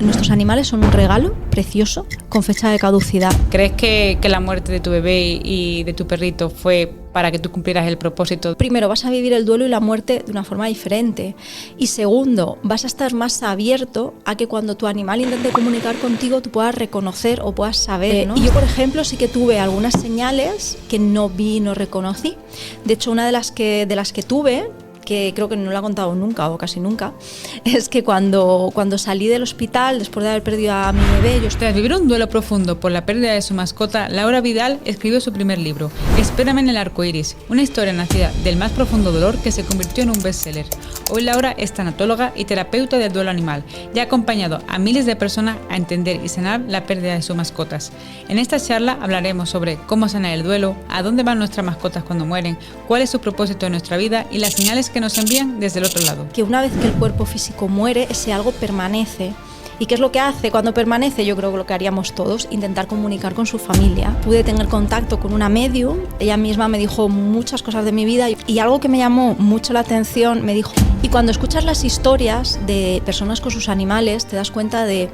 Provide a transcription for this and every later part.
Nuestros animales son un regalo precioso con fecha de caducidad. ¿Crees que la muerte de tu bebé y de tu perrito fue para que tú cumplieras el propósito? Primero, vas a vivir el duelo y la muerte de una forma diferente. Y segundo, vas a estar más abierto a que cuando tu animal intente comunicar contigo, tú puedas reconocer o puedas saber, ¿no? Y yo, por ejemplo, sí que tuve algunas señales que no vi y no reconocí. De hecho, una de las que tuve, que creo que no lo he contado nunca o casi nunca, es que cuando salí del hospital después de haber perdido a mi bebé... Tras vivir un duelo profundo por la pérdida de su mascota, Laura Vidal escribió su primer libro, Espérame en el arco iris, una historia nacida del más profundo dolor que se convirtió en un bestseller. Hoy Laura es tanatóloga y terapeuta del duelo animal y ha acompañado a miles de personas a entender y sanar la pérdida de sus mascotas. En esta charla hablaremos sobre cómo sanar el duelo, a dónde van nuestras mascotas cuando mueren, cuál es su propósito en nuestra vida y las señales que nos envían desde el otro lado. Que una vez que el cuerpo físico muere, ese algo permanece. ¿Y qué es lo que hace cuando permanece? Yo creo que lo que haríamos todos, intentar comunicar con su familia. Pude tener contacto con una medium, ella misma me dijo muchas cosas de mi vida y algo que me llamó mucho la atención, me dijo, y cuando escuchas las historias de personas con sus animales, te das cuenta de...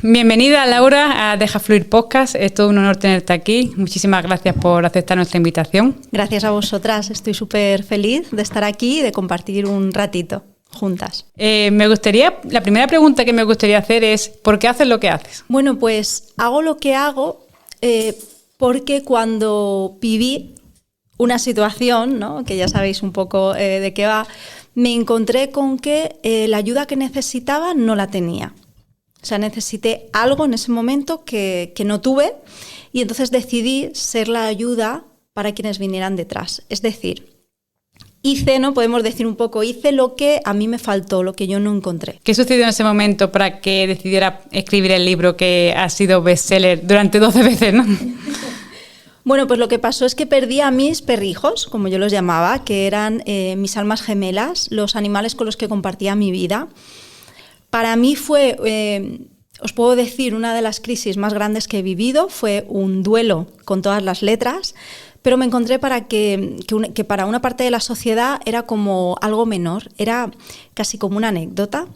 Bienvenida Laura a Deja Fluir Podcast, es todo un honor tenerte aquí, muchísimas gracias por aceptar nuestra invitación. Gracias a vosotras, estoy súper feliz de estar aquí y de compartir un ratito juntas. La primera pregunta que me gustaría hacer es, ¿por qué haces lo que haces? Bueno, pues hago lo que hago porque cuando viví una situación, ¿no?, que ya sabéis un poco de qué va, me encontré con que la ayuda que necesitaba no la tenía. O sea, necesité algo en ese momento que no tuve y entonces decidí ser la ayuda para quienes vinieran detrás. Es decir, hice lo que a mí me faltó, lo que yo no encontré. ¿Qué sucedió en ese momento para que decidiera escribir el libro que ha sido bestseller durante 12 veces, ¿no? Bueno, pues lo que pasó es que perdí a mis perrijos, como yo los llamaba, que eran mis almas gemelas, los animales con los que compartía mi vida. Para mí fue, os puedo decir, una de las crisis más grandes que he vivido, fue un duelo con todas las letras, pero me encontré que para una parte de la sociedad era como algo menor, era casi como una anécdota.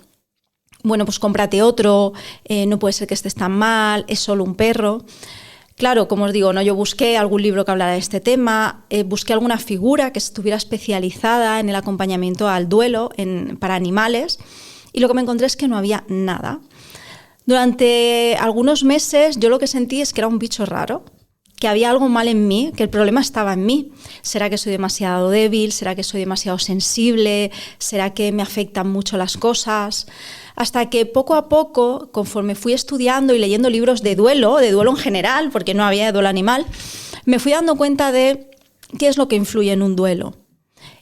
Bueno, pues cómprate otro, no puede ser que estés tan mal, es solo un perro. Claro, como os digo, ¿no? Yo busqué algún libro que hablara de este tema, busqué alguna figura que estuviera especializada en el acompañamiento al duelo para animales, y lo que me encontré es que no había nada. Durante algunos meses yo lo que sentí es que era un bicho raro, que había algo mal en mí, que el problema estaba en mí. ¿Será que soy demasiado débil? ¿Será que soy demasiado sensible? ¿Será que me afectan mucho las cosas? Hasta que poco a poco, conforme fui estudiando y leyendo libros de duelo en general, porque no había duelo animal, me fui dando cuenta de qué es lo que influye en un duelo.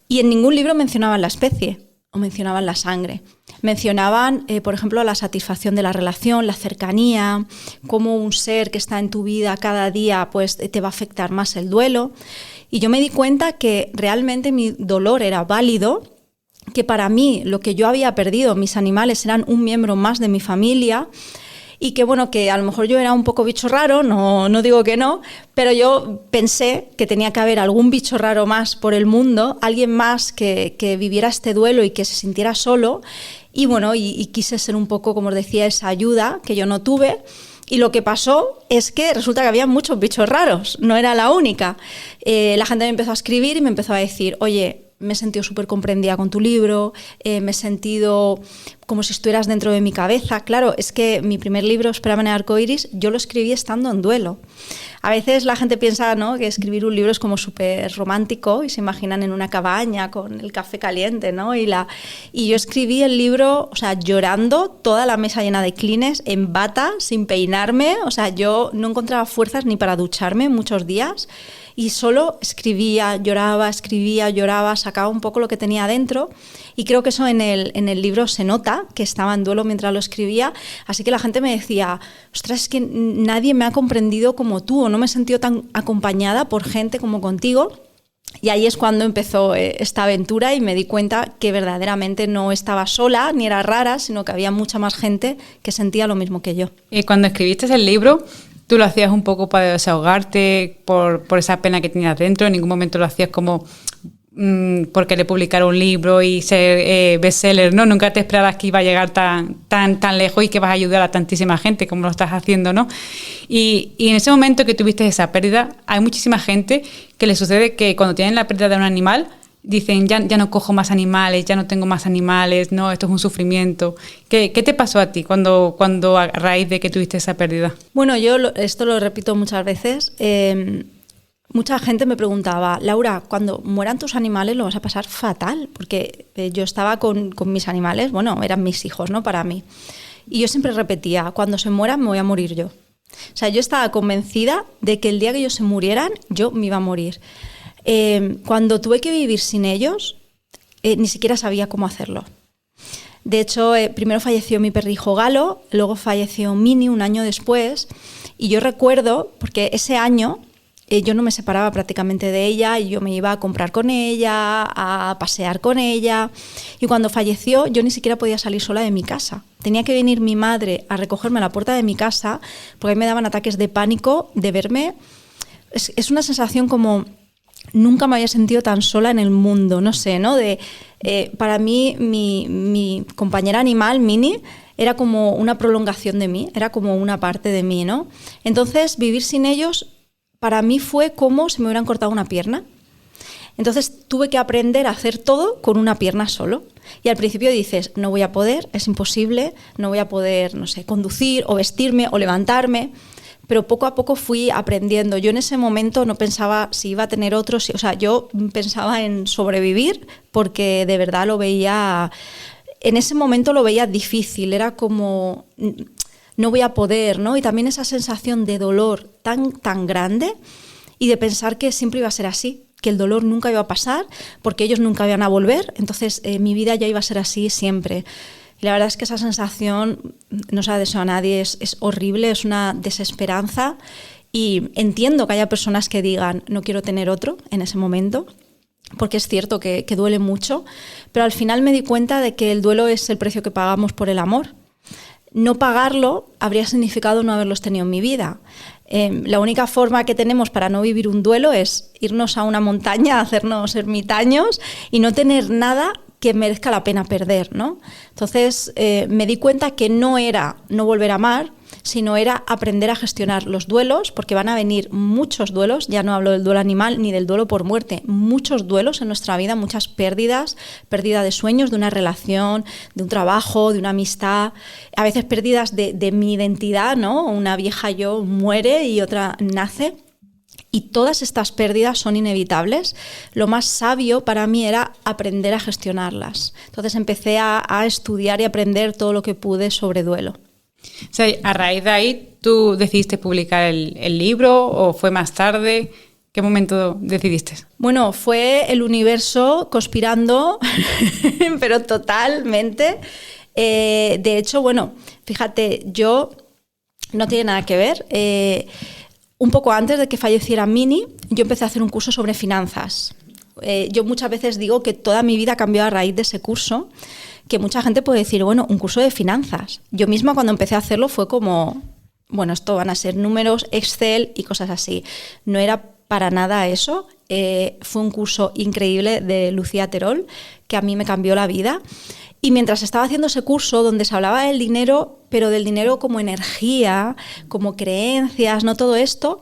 Y en ningún libro mencionaban la especie o mencionaban la sangre. Mencionaban, por ejemplo, la satisfacción de la relación, la cercanía, cómo un ser que está en tu vida cada día pues, te va a afectar más el duelo. Y yo me di cuenta que realmente mi dolor era válido, que para mí lo que yo había perdido, mis animales, eran un miembro más de mi familia, y que bueno, que a lo mejor yo era un poco bicho raro, no digo que no, pero yo pensé que tenía que haber algún bicho raro más por el mundo, alguien más que viviera este duelo y que se sintiera solo, y bueno, y quise ser un poco, como os decía, esa ayuda que yo no tuve. Y lo que pasó es que resulta que había muchos bichos raros, no era la única. La gente me empezó a escribir y me empezó a decir, oye, me he sentido súper comprendida con tu libro, me he sentido como si estuvieras dentro de mi cabeza. Claro, es que mi primer libro, Espérame en el arco iris, yo lo escribí estando en duelo. A veces la gente piensa, ¿no?, que escribir un libro es como súper romántico y se imaginan en una cabaña con el café caliente, ¿no? Y yo escribí el libro, o sea, llorando, toda la mesa llena de Kleenex, en bata, sin peinarme. O sea, yo no encontraba fuerzas ni para ducharme muchos días. Y solo escribía, lloraba, sacaba un poco lo que tenía dentro, y creo que eso en el libro se nota, que estaba en duelo mientras lo escribía, así que la gente me decía, ostras, es que nadie me ha comprendido como tú, o no me he sentido tan acompañada por gente como contigo. Y ahí es cuando empezó esta aventura y me di cuenta que verdaderamente no estaba sola, ni era rara, sino que había mucha más gente que sentía lo mismo que yo. Y cuando escribiste el libro, ¿tú lo hacías un poco para desahogarte por esa pena que tenías dentro? ¿En ningún momento lo hacías como por querer publicar un libro y ser bestseller, ¿no? Nunca te esperabas que iba a llegar tan lejos y que vas a ayudar a tantísima gente como lo estás haciendo, ¿no? Y en ese momento que tuviste esa pérdida, hay muchísima gente que le sucede que cuando tienen la pérdida de un animal, dicen, ya no cojo más animales, ya no tengo más animales, no, esto es un sufrimiento. ¿Qué te pasó a ti cuando a raíz de que tuviste esa pérdida? Bueno, esto lo repito muchas veces. Mucha gente me preguntaba, Laura, cuando mueran tus animales lo vas a pasar fatal, porque yo estaba con mis animales, bueno, eran mis hijos, ¿no? Para mí. Y yo siempre repetía, cuando se mueran me voy a morir yo. O sea, yo estaba convencida de que el día que ellos se murieran, yo me iba a morir. Cuando tuve que vivir sin ellos, ni siquiera sabía cómo hacerlo. De hecho, primero falleció mi perrijo Galo, luego falleció Mini un año después, y yo recuerdo, porque ese año yo no me separaba prácticamente de ella y yo me iba a comprar con ella, a pasear con ella, y cuando falleció yo ni siquiera podía salir sola de mi casa. Tenía que venir mi madre a recogerme a la puerta de mi casa porque a mí me daban ataques de pánico de verme. Es una sensación como nunca me había sentido tan sola en el mundo, no sé, ¿no? Para mí mi compañera animal, Mini, era como una prolongación de mí, era como una parte de mí, ¿no? Entonces vivir sin ellos para mí fue como si me hubieran cortado una pierna. Entonces tuve que aprender a hacer todo con una pierna solo. Y al principio dices, no voy a poder, es imposible, no voy a poder, no sé, conducir o vestirme o levantarme. Pero poco a poco fui aprendiendo. Yo en ese momento no pensaba si iba a tener otros, o sea, yo pensaba en sobrevivir porque de verdad lo veía, en ese momento lo veía difícil, era como no voy a poder, ¿no? Y también esa sensación de dolor tan grande y de pensar que siempre iba a ser así, que el dolor nunca iba a pasar porque ellos nunca iban a volver, entonces mi vida ya iba a ser así siempre. Y la verdad es que esa sensación no se la deseo a nadie, es horrible, es una desesperanza y entiendo que haya personas que digan no quiero tener otro en ese momento, porque es cierto que duele mucho, pero al final me di cuenta de que el duelo es el precio que pagamos por el amor. No pagarlo habría significado no haberlos tenido en mi vida. La única forma que tenemos para no vivir un duelo es irnos a una montaña, hacernos ermitaños y no tener nada que merezca la pena perder, ¿no? Entonces me di cuenta que no era no volver a amar, sino era aprender a gestionar los duelos, porque van a venir muchos duelos, ya no hablo del duelo animal ni del duelo por muerte, muchos duelos en nuestra vida, muchas pérdidas, pérdida de sueños, de una relación, de un trabajo, de una amistad, a veces pérdidas de mi identidad, ¿no? Una vieja yo muere y otra nace. Y todas estas pérdidas son inevitables. Lo más sabio para mí era aprender a gestionarlas. Entonces empecé a estudiar y aprender todo lo que pude sobre duelo. O sea, a raíz de ahí, ¿tú decidiste publicar el libro o fue más tarde? ¿Qué momento decidiste? Bueno, fue el universo conspirando, pero totalmente. De hecho, bueno, fíjate, yo no tiene nada que ver. Un poco antes de que falleciera Mini, yo empecé a hacer un curso sobre finanzas. Yo muchas veces digo que toda mi vida cambió a raíz de ese curso, que mucha gente puede decir, bueno, un curso de finanzas. Yo misma cuando empecé a hacerlo fue como, bueno, esto van a ser números, Excel y cosas así. No era para nada eso. Fue un curso increíble de Lucía Terol, que a mí me cambió la vida. Y mientras estaba haciendo ese curso donde se hablaba del dinero, pero del dinero como energía, como creencias, no todo esto,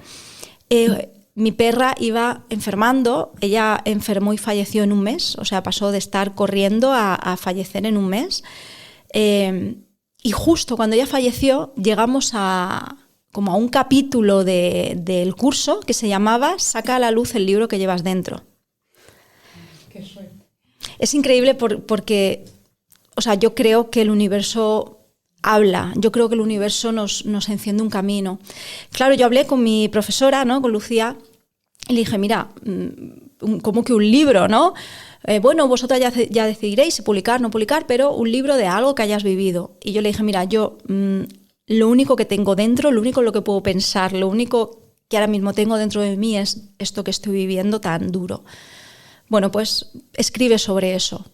mi perra iba enfermando, ella enfermó y falleció en un mes, o sea, pasó de estar corriendo a fallecer en un mes. Y justo cuando ella falleció llegamos como a un capítulo del curso que se llamaba Saca a la luz el libro que llevas dentro. Qué suerte. Es increíble porque... O sea, yo creo que el universo habla, yo creo que el universo nos enciende un camino. Claro, yo hablé con mi profesora, ¿no? Con Lucía, y le dije, mira, como que un libro, ¿no? Bueno, vosotras ya decidiréis si publicar o no publicar, pero un libro de algo que hayas vivido. Y yo le dije, mira, yo lo único que tengo dentro, lo único en lo que puedo pensar, lo único que ahora mismo tengo dentro de mí es esto que estoy viviendo tan duro. Bueno, pues escribe sobre eso.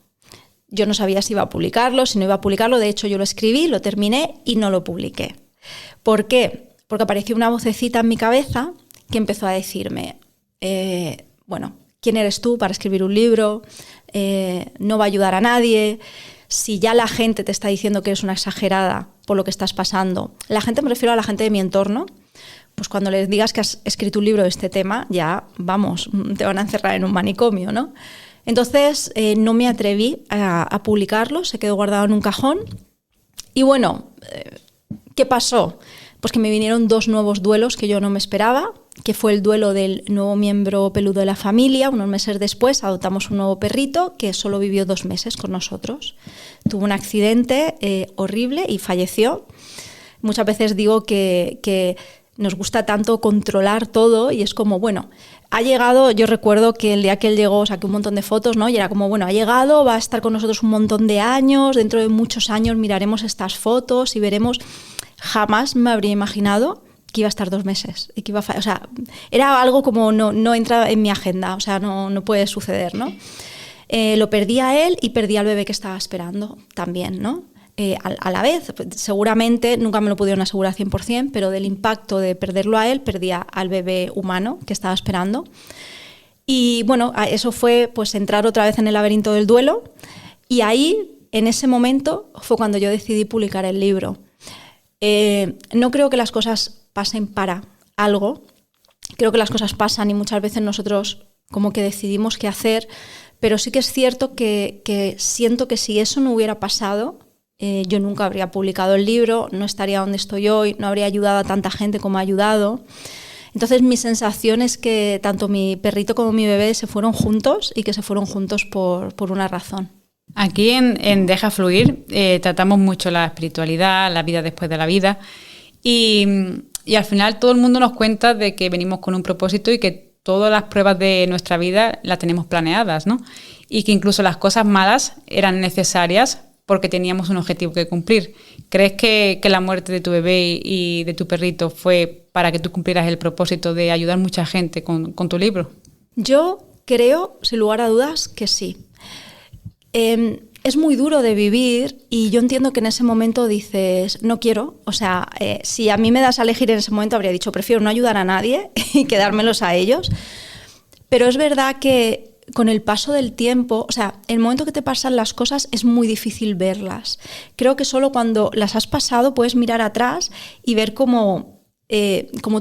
Yo no sabía si iba a publicarlo, si no iba a publicarlo. De hecho, yo lo escribí, lo terminé y no lo publiqué. ¿Por qué? Porque apareció una vocecita en mi cabeza que empezó a decirme, bueno, ¿quién eres tú para escribir un libro? No va a ayudar a nadie. Si ya la gente te está diciendo que eres una exagerada por lo que estás pasando, la gente, me refiero a la gente de mi entorno, pues cuando les digas que has escrito un libro de este tema, ya, vamos, te van a encerrar en un manicomio, ¿no? Entonces no me atreví a publicarlo, se quedó guardado en un cajón. Y bueno, ¿qué pasó? Pues que me vinieron 2 nuevos duelos que yo no me esperaba, que fue el duelo del nuevo miembro peludo de la familia. Unos meses después adoptamos un nuevo perrito que solo vivió 2 meses con nosotros. Tuvo un accidente horrible y falleció. Muchas veces digo que nos gusta tanto controlar todo y es como, bueno, ha llegado, yo recuerdo que el día que él llegó saqué un montón de fotos, ¿no? Y era como, bueno, ha llegado, va a estar con nosotros un montón de años, dentro de muchos años miraremos estas fotos y veremos. Jamás me habría imaginado que iba a estar 2 meses y que iba o sea, era algo como no entra en mi agenda, o sea, no puede suceder, ¿no? Lo perdí a él y perdí al bebé que estaba esperando también, ¿no? A la vez, seguramente nunca me lo pudieron asegurar 100%, pero del impacto de perderlo a él, perdía al bebé humano que estaba esperando. Y bueno, eso fue pues entrar otra vez en el laberinto del duelo, y ahí, en ese momento, fue cuando yo decidí publicar el libro. No creo que las cosas pasen para algo, creo que las cosas pasan y muchas veces nosotros como que decidimos qué hacer, pero sí que es cierto que siento que si eso no hubiera pasado, yo nunca habría publicado el libro, no estaría donde estoy hoy, no habría ayudado a tanta gente como ha ayudado. Entonces mi sensación es que tanto mi perrito como mi bebé se fueron juntos y que se fueron juntos por una razón. Aquí en Deja Fluir tratamos mucho la espiritualidad, la vida después de la vida y al final todo el mundo nos cuenta de que venimos con un propósito y que todas las pruebas de nuestra vida las tenemos planeadas, ¿no? Y que incluso las cosas malas eran necesarias porque teníamos un objetivo que cumplir. ¿Crees que la muerte de tu bebé y de tu perrito fue para que tú cumplieras el propósito de ayudar a mucha gente con tu libro? Yo creo, sin lugar a dudas, que sí. Es muy duro de vivir y yo entiendo que en ese momento dices, no quiero. O sea, si a mí me das a elegir en ese momento, habría dicho, prefiero no ayudar a nadie y quedármelos a ellos. Pero es verdad que con el paso del tiempo, o sea, el momento que te pasan las cosas es muy difícil verlas. Creo que solo cuando las has pasado puedes mirar atrás y ver cómo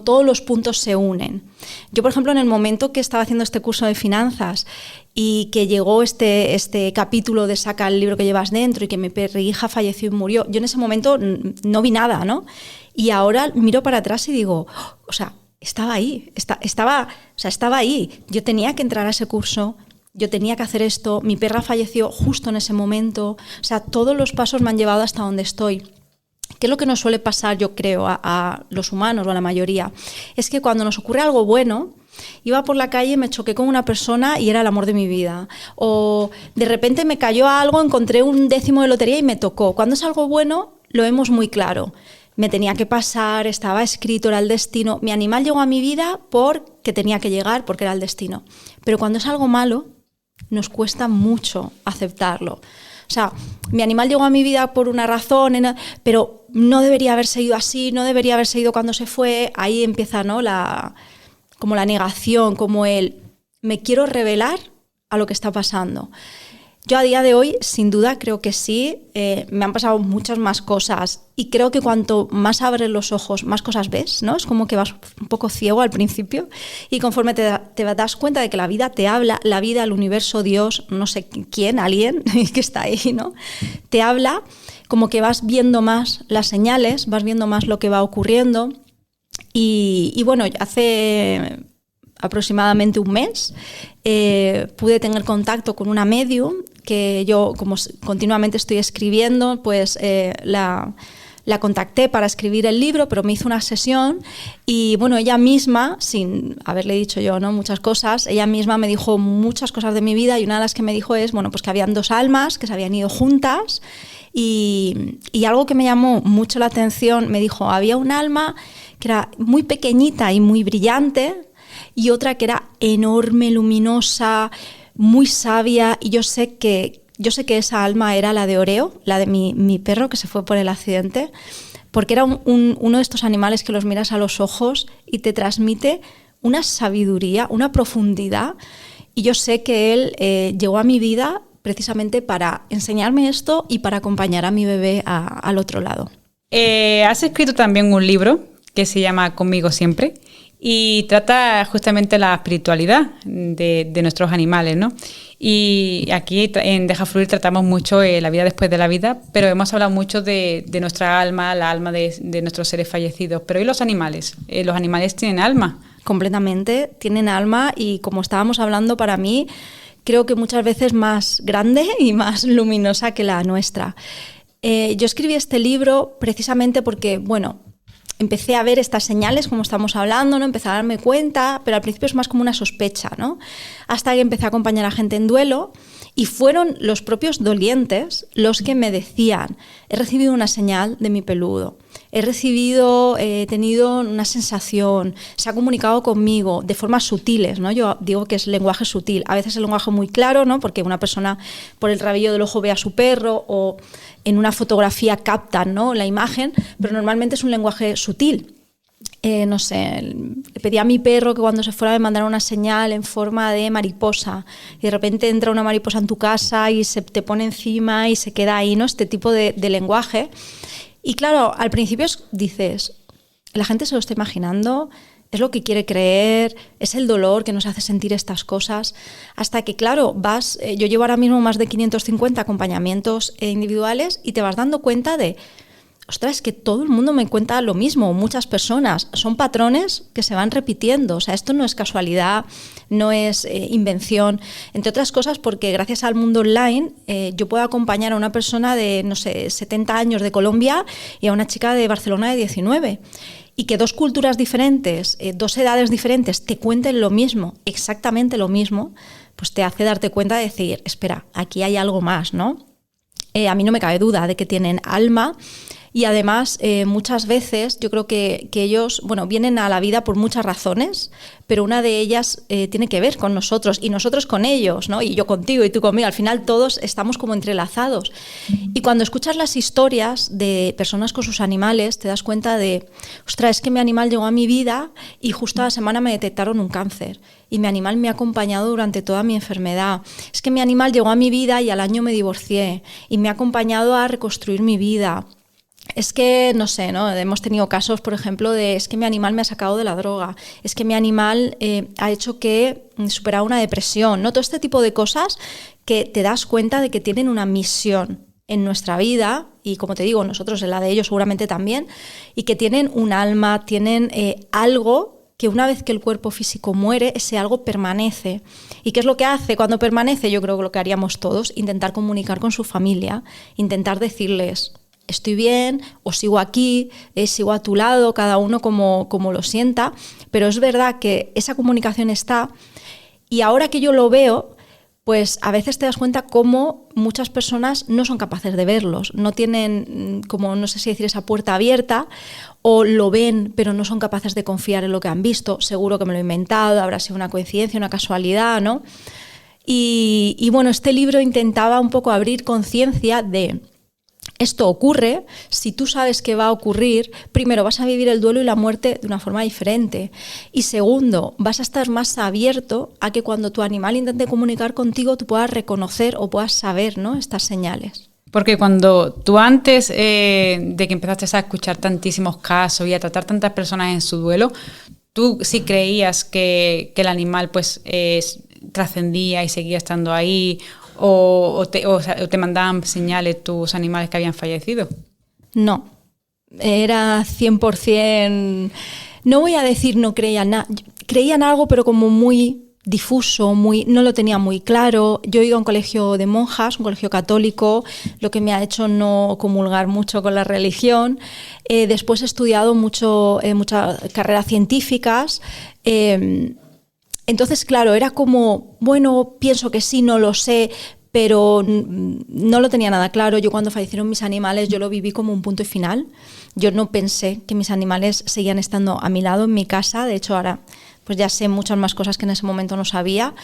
todos los puntos se unen. Yo, por ejemplo, en el momento que estaba haciendo este curso de finanzas y que llegó este capítulo de saca el libro que llevas dentro y que mi perrija falleció y murió, yo en ese momento no vi nada, ¿no? Y ahora miro para atrás y digo, o sea, estaba ahí, estaba ahí. Yo tenía que entrar a ese curso, yo tenía que hacer esto, mi perra falleció justo en ese momento. O sea, todos los pasos me han llevado hasta donde estoy. ¿Qué es lo que nos suele pasar, yo creo, a los humanos o a la mayoría? Es que cuando nos ocurre algo bueno, iba por la calle y me choqué con una persona y era el amor de mi vida. O de repente me cayó algo, encontré un décimo de lotería y me tocó. Cuando es algo bueno, lo vemos muy claro. Me tenía que pasar, estaba escrito, era el destino. Mi animal llegó a mi vida porque tenía que llegar, porque era el destino. Pero cuando es algo malo, nos cuesta mucho aceptarlo. O sea, mi animal llegó a mi vida por una razón, pero no debería haberse ido así, no debería haberse ido cuando se fue. Ahí empieza, ¿no? Como la negación, como me quiero revelar a lo que está pasando. Yo a día de hoy, sin duda, creo que sí, me han pasado muchas más cosas y creo que cuanto más abres los ojos, más cosas ves, ¿no? Es como que vas un poco ciego al principio y conforme te das cuenta de que la vida te habla, la vida, el universo, Dios, no sé quién, alguien que está ahí, ¿no? Te habla, como que vas viendo más las señales, vas viendo más lo que va ocurriendo y bueno, hace aproximadamente un mes pude tener contacto con una medium que yo, como continuamente estoy escribiendo, pues la contacté para escribir el libro, pero me hizo una sesión y bueno, ella misma, sin haberle dicho yo, ¿no?, muchas cosas, ella misma me dijo muchas cosas de mi vida y una de las que me dijo es, bueno, pues que habían 2 almas que se habían ido juntas y algo que me llamó mucho la atención, me dijo, había un alma que era muy pequeñita y muy brillante y otra que era enorme, luminosa, muy sabia, y yo sé que esa alma era la de Oreo, la de mi perro que se fue por el accidente, porque era uno de estos animales que los miras a los ojos y te transmite una sabiduría, una profundidad, Y yo sé que él llegó a mi vida precisamente para enseñarme esto y para acompañar a mi bebé al otro lado. Has escrito también un libro que se llama Conmigo Siempre y trata justamente la espiritualidad de nuestros animales, ¿no? Y aquí en Deja Fluir tratamos mucho la vida después de la vida, pero hemos hablado mucho de nuestra alma, la alma de nuestros seres fallecidos. Pero ¿y los animales? ¿Los animales tienen alma? Completamente, tienen alma y como estábamos hablando, para mí creo que muchas veces más grande y más luminosa que la nuestra. Yo escribí este libro precisamente porque, bueno, empecé a ver estas señales, como estamos hablando, ¿no? Empecé a darme cuenta, pero al principio es más como una sospecha, ¿no? Hasta que empecé a acompañar a gente en duelo y fueron los propios dolientes los que me decían: he recibido una señal de mi peludo, he tenido una sensación, se ha comunicado conmigo de formas sutiles, ¿no? Yo digo que es lenguaje sutil, a veces el lenguaje muy claro, ¿no? Porque una persona por el rabillo del ojo ve a su perro o en una fotografía captan, ¿no?, la imagen, pero normalmente es un lenguaje sutil. No sé, le pedí a mi perro que cuando se fuera me mandara una señal en forma de mariposa y de repente entra una mariposa en tu casa y se te pone encima y se queda ahí, ¿no? Este tipo de lenguaje. Y claro, al principio dices, la gente se lo está imaginando, es lo que quiere creer, es el dolor que nos hace sentir estas cosas, hasta que, claro, yo llevo ahora mismo más de 550 acompañamientos individuales y te vas dando cuenta de, ostras, es que todo el mundo me cuenta lo mismo, muchas personas, son patrones que se van repitiendo, o sea, esto no es casualidad, no es invención, entre otras cosas porque gracias al mundo online yo puedo acompañar a una persona de, no sé, 70 años de Colombia y a una chica de Barcelona de 19. Y que dos culturas diferentes, dos edades diferentes te cuenten lo mismo, exactamente lo mismo, pues te hace darte cuenta de decir, espera, aquí hay algo más, ¿no? A mí no me cabe duda de que tienen alma y además muchas veces yo creo que ellos, bueno, vienen a la vida por muchas razones, pero una de ellas tiene que ver con nosotros y nosotros con ellos, ¿no? Y yo contigo y tú conmigo, al final todos estamos como entrelazados. Y cuando escuchas las historias de personas con sus animales te das cuenta de, ostras, es que mi animal llegó a mi vida y justo a la semana me detectaron un cáncer y mi animal me ha acompañado durante toda mi enfermedad. Es que mi animal llegó a mi vida y al año me divorcié y me ha acompañado a reconstruir mi vida. Es que, no sé, ¿no? Hemos tenido casos, por ejemplo, es que mi animal me ha sacado de la droga, es que mi animal ha hecho que superara una depresión, ¿no? Todo este tipo de cosas que te das cuenta de que tienen una misión en nuestra vida y, como te digo, nosotros en la de ellos seguramente también, y que tienen un alma, tienen algo que una vez que el cuerpo físico muere, ese algo permanece. ¿Y qué es lo que hace cuando permanece? Yo creo que lo que haríamos todos, intentar comunicar con su familia, intentar decirles: estoy bien, o sigo aquí, sigo a tu lado, cada uno como lo sienta, pero es verdad que esa comunicación está y ahora que yo lo veo, pues a veces te das cuenta cómo muchas personas no son capaces de verlos, no tienen, como no sé si decir, esa puerta abierta o lo ven pero no son capaces de confiar en lo que han visto, seguro que me lo he inventado, habrá sido una coincidencia, una casualidad, ¿no? Y bueno, este libro intentaba un poco abrir conciencia de esto ocurre, si tú sabes que va a ocurrir, primero vas a vivir el duelo y la muerte de una forma diferente y segundo, vas a estar más abierto a que cuando tu animal intente comunicar contigo tú puedas reconocer o puedas saber, ¿no?, estas señales. Porque cuando tú antes de que empezaste a escuchar tantísimos casos y a tratar tantas personas en su duelo, tú sí creías que el animal pues trascendía y seguía estando ahí o te mandaban señales tus animales que habían fallecido. No, era 100%, no voy a decir no creían nada, creían algo pero como muy difuso, no lo tenía muy claro. Yo he ido a un colegio de monjas, un colegio católico, lo que me ha hecho no comulgar mucho con la religión. Después he estudiado muchas carreras científicas. Entonces, claro, era como, bueno, pienso que sí, no lo sé, pero no lo tenía nada claro. Yo cuando fallecieron mis animales, yo lo viví como un punto y final. Yo no pensé que mis animales seguían estando a mi lado en mi casa. De hecho, ahora pues ya sé muchas más cosas que en ese momento no sabía.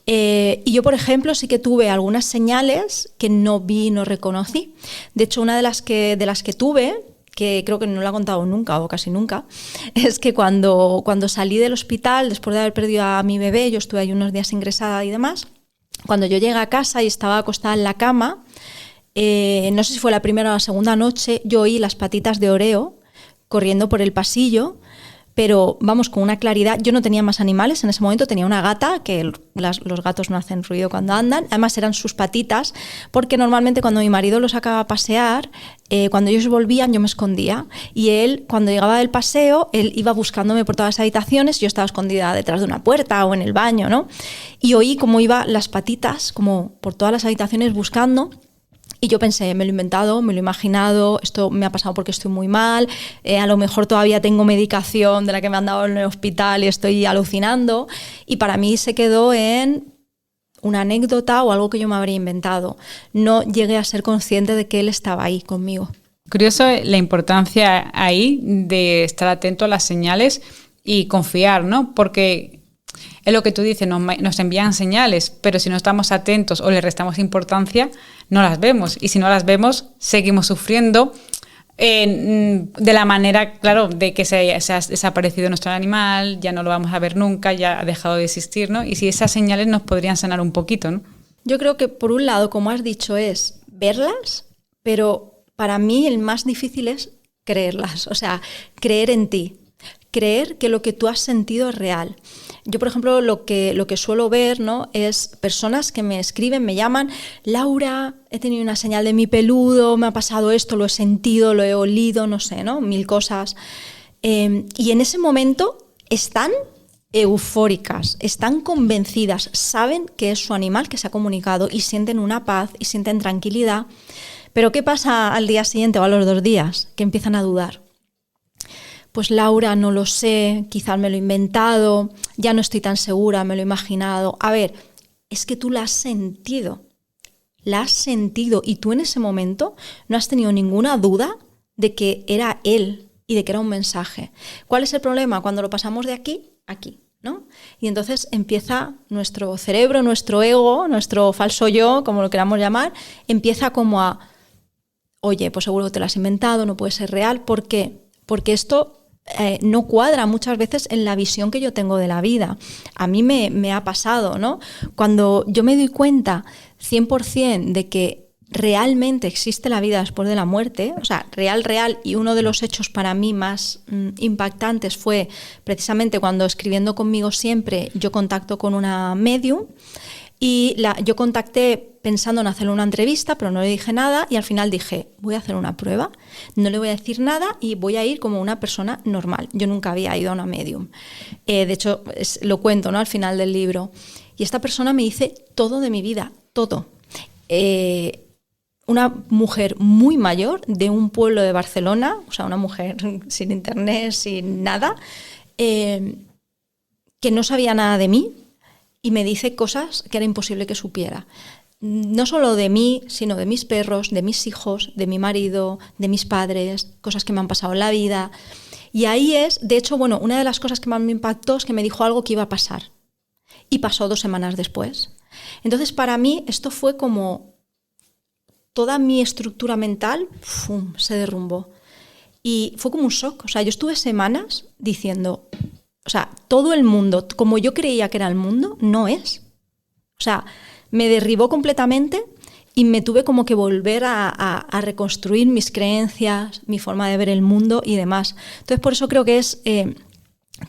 Y yo, por ejemplo, sí que tuve algunas señales que no vi y no reconocí. De hecho, una de las que tuve, que creo que no lo ha contado nunca o casi nunca, es que cuando salí del hospital, después de haber perdido a mi bebé, yo estuve ahí unos días ingresada y demás, cuando yo llegué a casa y estaba acostada en la cama, no sé si fue la primera o la segunda noche, yo oí las patitas de Oreo corriendo por el pasillo, pero vamos, con una claridad. Yo no tenía más animales en ese momento, tenía una gata, que los gatos no hacen ruido cuando andan, además eran sus patitas, porque normalmente cuando mi marido los sacaba a pasear, cuando ellos volvían yo me escondía, y él, cuando llegaba del paseo, él iba buscándome por todas las habitaciones, yo estaba escondida detrás de una puerta o en el baño, ¿no? Y oí cómo iban las patitas como por todas las habitaciones buscando. Y yo pensé, me lo he inventado, me lo he imaginado, esto me ha pasado porque estoy muy mal, a lo mejor todavía tengo medicación de la que me han dado en el hospital y estoy alucinando. Y para mí se quedó en una anécdota o algo que yo me habría inventado. No llegué a ser consciente de que él estaba ahí conmigo. Curioso la importancia ahí de estar atento a las señales y confiar, ¿no? Porque es lo que tú dices, nos envían señales, pero si no estamos atentos o le restamos importancia, no las vemos. Y si no las vemos, seguimos sufriendo de la manera, claro, de que se ha desaparecido nuestro animal, ya no lo vamos a ver nunca, ya ha dejado de existir, ¿no? Y si esas señales nos podrían sanar un poquito, ¿no? Yo creo que, por un lado, como has dicho, es verlas, pero para mí el más difícil es creerlas, o sea, creer en ti. Creer que lo que tú has sentido es real. Yo, por ejemplo, lo que suelo ver, ¿no?, es personas que me escriben, me llaman, Laura, he tenido una señal de mi peludo, me ha pasado esto, lo he sentido, lo he olido, no sé, ¿no?, 1000 cosas. Y en ese momento están eufóricas, están convencidas, saben que es su animal que se ha comunicado y sienten una paz y sienten tranquilidad. Pero ¿qué pasa al día siguiente o a los 2 días? Que empiezan a dudar. Pues Laura, no lo sé, quizás me lo he inventado, ya no estoy tan segura, me lo he imaginado. A ver, es que tú la has sentido y tú en ese momento no has tenido ninguna duda de que era él y de que era un mensaje. ¿Cuál es el problema? Cuando lo pasamos de aquí a aquí, ¿no? Y entonces empieza nuestro cerebro, nuestro ego, nuestro falso yo, como lo queramos llamar, empieza como a, oye, pues seguro que te lo has inventado, no puede ser real. ¿Por qué? Porque esto no cuadra muchas veces en la visión que yo tengo de la vida. A mí me ha pasado, ¿no? Cuando yo me doy cuenta 100% de que realmente existe la vida después de la muerte, o sea, real, y uno de los hechos para mí más impactantes fue precisamente cuando, escribiendo conmigo siempre, yo contacto con una medium. Y yo contacté pensando en hacerle una entrevista, pero no le dije nada y al final dije, voy a hacer una prueba, no le voy a decir nada y voy a ir como una persona normal. Yo nunca había ido a una medium. De hecho, lo cuento, ¿no?, al final del libro. Y esta persona me dice todo de mi vida, todo. Una mujer muy mayor de un pueblo de Barcelona, o sea, una mujer sin internet, sin nada, que no sabía nada de mí. Y me dice cosas que era imposible que supiera. No solo de mí, sino de mis perros, de mis hijos, de mi marido, de mis padres, cosas que me han pasado en la vida. Y ahí es, de hecho, bueno, una de las cosas que más me impactó es que me dijo algo que iba a pasar. Y pasó 2 semanas después. Entonces, para mí, esto fue como toda mi estructura mental se derrumbó. Y fue como un shock. O sea, yo estuve semanas diciendo, o sea, todo el mundo, como yo creía que era el mundo, no es. O sea, me derribó completamente y me tuve como que volver a reconstruir mis creencias, mi forma de ver el mundo y demás. Entonces, por eso creo que es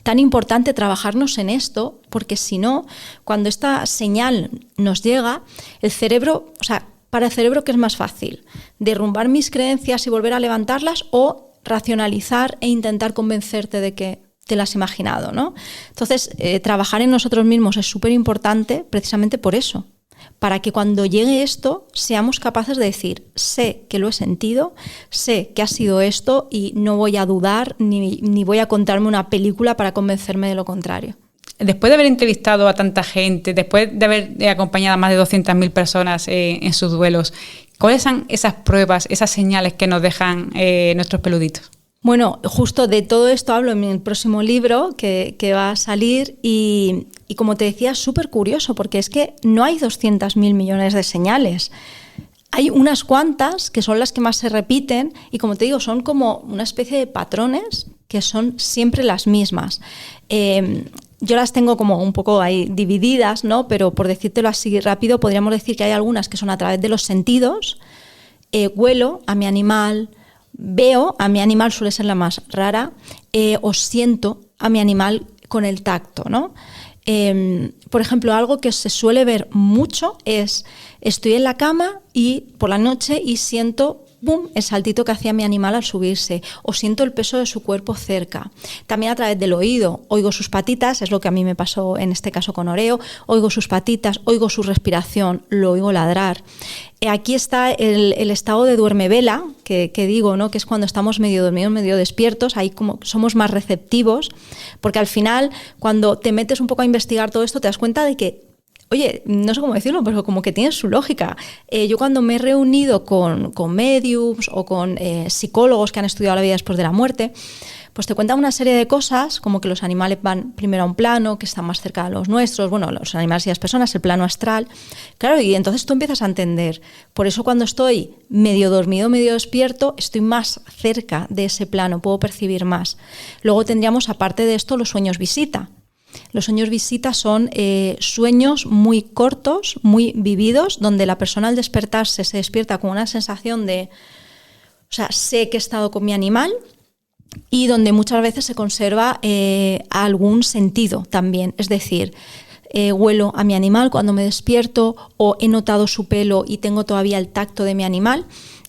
tan importante trabajarnos en esto, porque si no, cuando esta señal nos llega, el cerebro, o sea, para el cerebro, ¿qué es más fácil? ¿Derrumbar mis creencias y volver a levantarlas o racionalizar e intentar convencerte de que te las has imaginado, ¿no? Entonces, trabajar en nosotros mismos es súper importante precisamente por eso, para que cuando llegue esto seamos capaces de decir, sé que lo he sentido, sé que ha sido esto y no voy a dudar ni voy a contarme una película para convencerme de lo contrario. Después de haber entrevistado a tanta gente, después de haber acompañado a más de 200.000 personas en sus duelos, ¿cuáles son esas pruebas, esas señales que nos dejan nuestros peluditos? Bueno, justo de todo esto hablo en mi próximo libro que va a salir y como te decía, es súper curioso porque es que no hay 200.000 millones de señales. Hay unas cuantas que son las que más se repiten y, como te digo, son como una especie de patrones que son siempre las mismas. Yo las tengo como un poco ahí divididas, ¿no? Pero por decírtelo así rápido, podríamos decir que hay algunas que son a través de los sentidos. Huelo a mi animal, veo a mi animal, suele ser la más rara, o siento a mi animal con el tacto, ¿no? Por ejemplo, algo que se suele ver mucho es, estoy en la cama y por la noche y siento ¡bum!, el saltito que hacía mi animal al subirse, o siento el peso de su cuerpo cerca. También a través del oído, oigo sus patitas, es lo que a mí me pasó en este caso con Oreo, oigo sus patitas, oigo su respiración, lo oigo ladrar. Aquí está el estado de duerme-vela, que digo, ¿no? Que es cuando estamos medio dormidos, medio despiertos, ahí como somos más receptivos, porque al final, cuando te metes un poco a investigar todo esto, te das cuenta de que, oye, no sé cómo decirlo, pero como que tiene su lógica. Yo cuando me he reunido con mediums o con psicólogos que han estudiado la vida después de la muerte, pues te cuentan una serie de cosas, como que los animales van primero a un plano, que están más cerca de los nuestros, bueno, los animales y las personas, el plano astral. Claro, y entonces tú empiezas a entender. Por eso cuando estoy medio dormido, medio despierto, estoy más cerca de ese plano, puedo percibir más. Luego tendríamos, aparte de esto, los sueños visita. Los sueños visita son sueños muy cortos, muy vividos, donde la persona al despertarse se despierta con una sensación de, o sea, sé que he estado con mi animal, y donde muchas veces se conserva algún sentido también. Es decir, huelo a mi animal cuando me despierto, o he notado su pelo y tengo todavía el tacto de mi animal,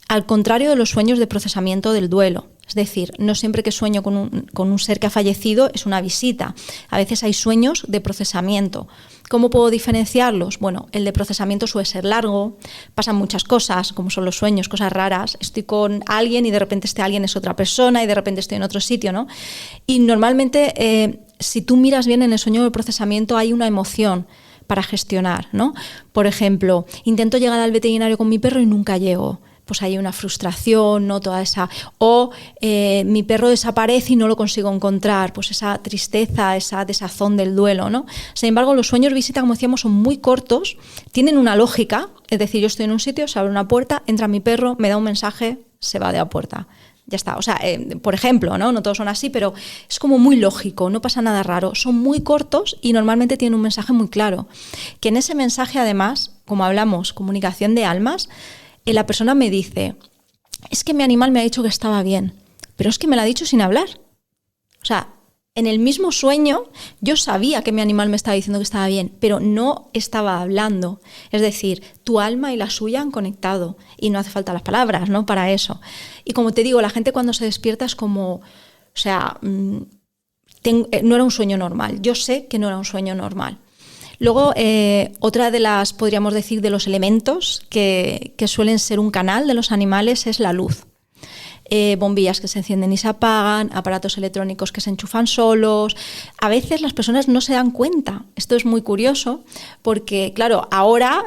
al contrario de los sueños de procesamiento del duelo. Es decir, no siempre que sueño con un ser que ha fallecido es una visita. A veces hay sueños de procesamiento. ¿Cómo puedo diferenciarlos? Bueno, el de procesamiento suele ser largo, pasan muchas cosas, como son los sueños, cosas raras. Estoy con alguien y de repente este alguien es otra persona y de repente estoy en otro sitio, ¿no? Y normalmente, si tú miras bien en el sueño de procesamiento, hay una emoción para gestionar, ¿no? Por ejemplo, intento llegar al veterinario con mi perro y nunca llego. Pues hay una frustración, ¿no? Toda esa, o mi perro desaparece y no lo consigo encontrar, pues esa tristeza, esa desazón del duelo, ¿no? Sin embargo, los sueños visita, como decíamos, son muy cortos, tienen una lógica, es decir, yo estoy en un sitio, se abre una puerta, entra mi perro, me da un mensaje, se va de la puerta. Ya está, o sea, por ejemplo, ¿no? No todos son así, pero es como muy lógico, no pasa nada raro, son muy cortos y normalmente tienen un mensaje muy claro, que en ese mensaje además, como hablamos, comunicación de almas, la persona me dice, es que mi animal me ha dicho que estaba bien, pero es que me lo ha dicho sin hablar. O sea, en el mismo sueño yo sabía que mi animal me estaba diciendo que estaba bien, pero no estaba hablando. Es decir, tu alma y la suya han conectado y no hace falta las palabras, ¿no? Para eso. Y como te digo, la gente cuando se despierta es como, o sea, no era un sueño normal. Yo sé que no era un sueño normal. Luego, otra de las, podríamos decir, de los elementos que suelen ser un canal de los animales es la luz. Bombillas que se encienden y se apagan, aparatos electrónicos que se enchufan solos. A veces las personas no se dan cuenta. Esto es muy curioso porque, claro, ahora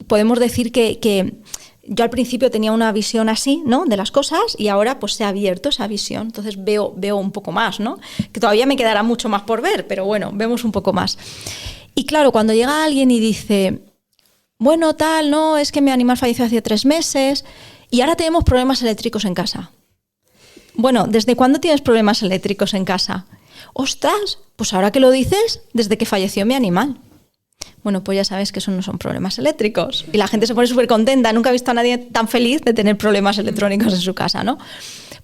podemos decir que yo al principio tenía una visión así, ¿no?, de las cosas, y ahora pues se ha abierto esa visión. Entonces veo un poco más, ¿no? Que todavía me quedará mucho más por ver, pero bueno, vemos un poco más. Y claro, cuando llega alguien y dice, bueno, tal, no, es que mi animal falleció hace 3 meses y ahora tenemos problemas eléctricos en casa. Bueno, ¿desde cuándo tienes problemas eléctricos en casa? Ostras, pues ahora que lo dices, desde que falleció mi animal. Bueno, pues ya sabes que eso no son problemas eléctricos. Y la gente se pone súper contenta. Nunca he visto a nadie tan feliz de tener problemas electrónicos en su casa, ¿no?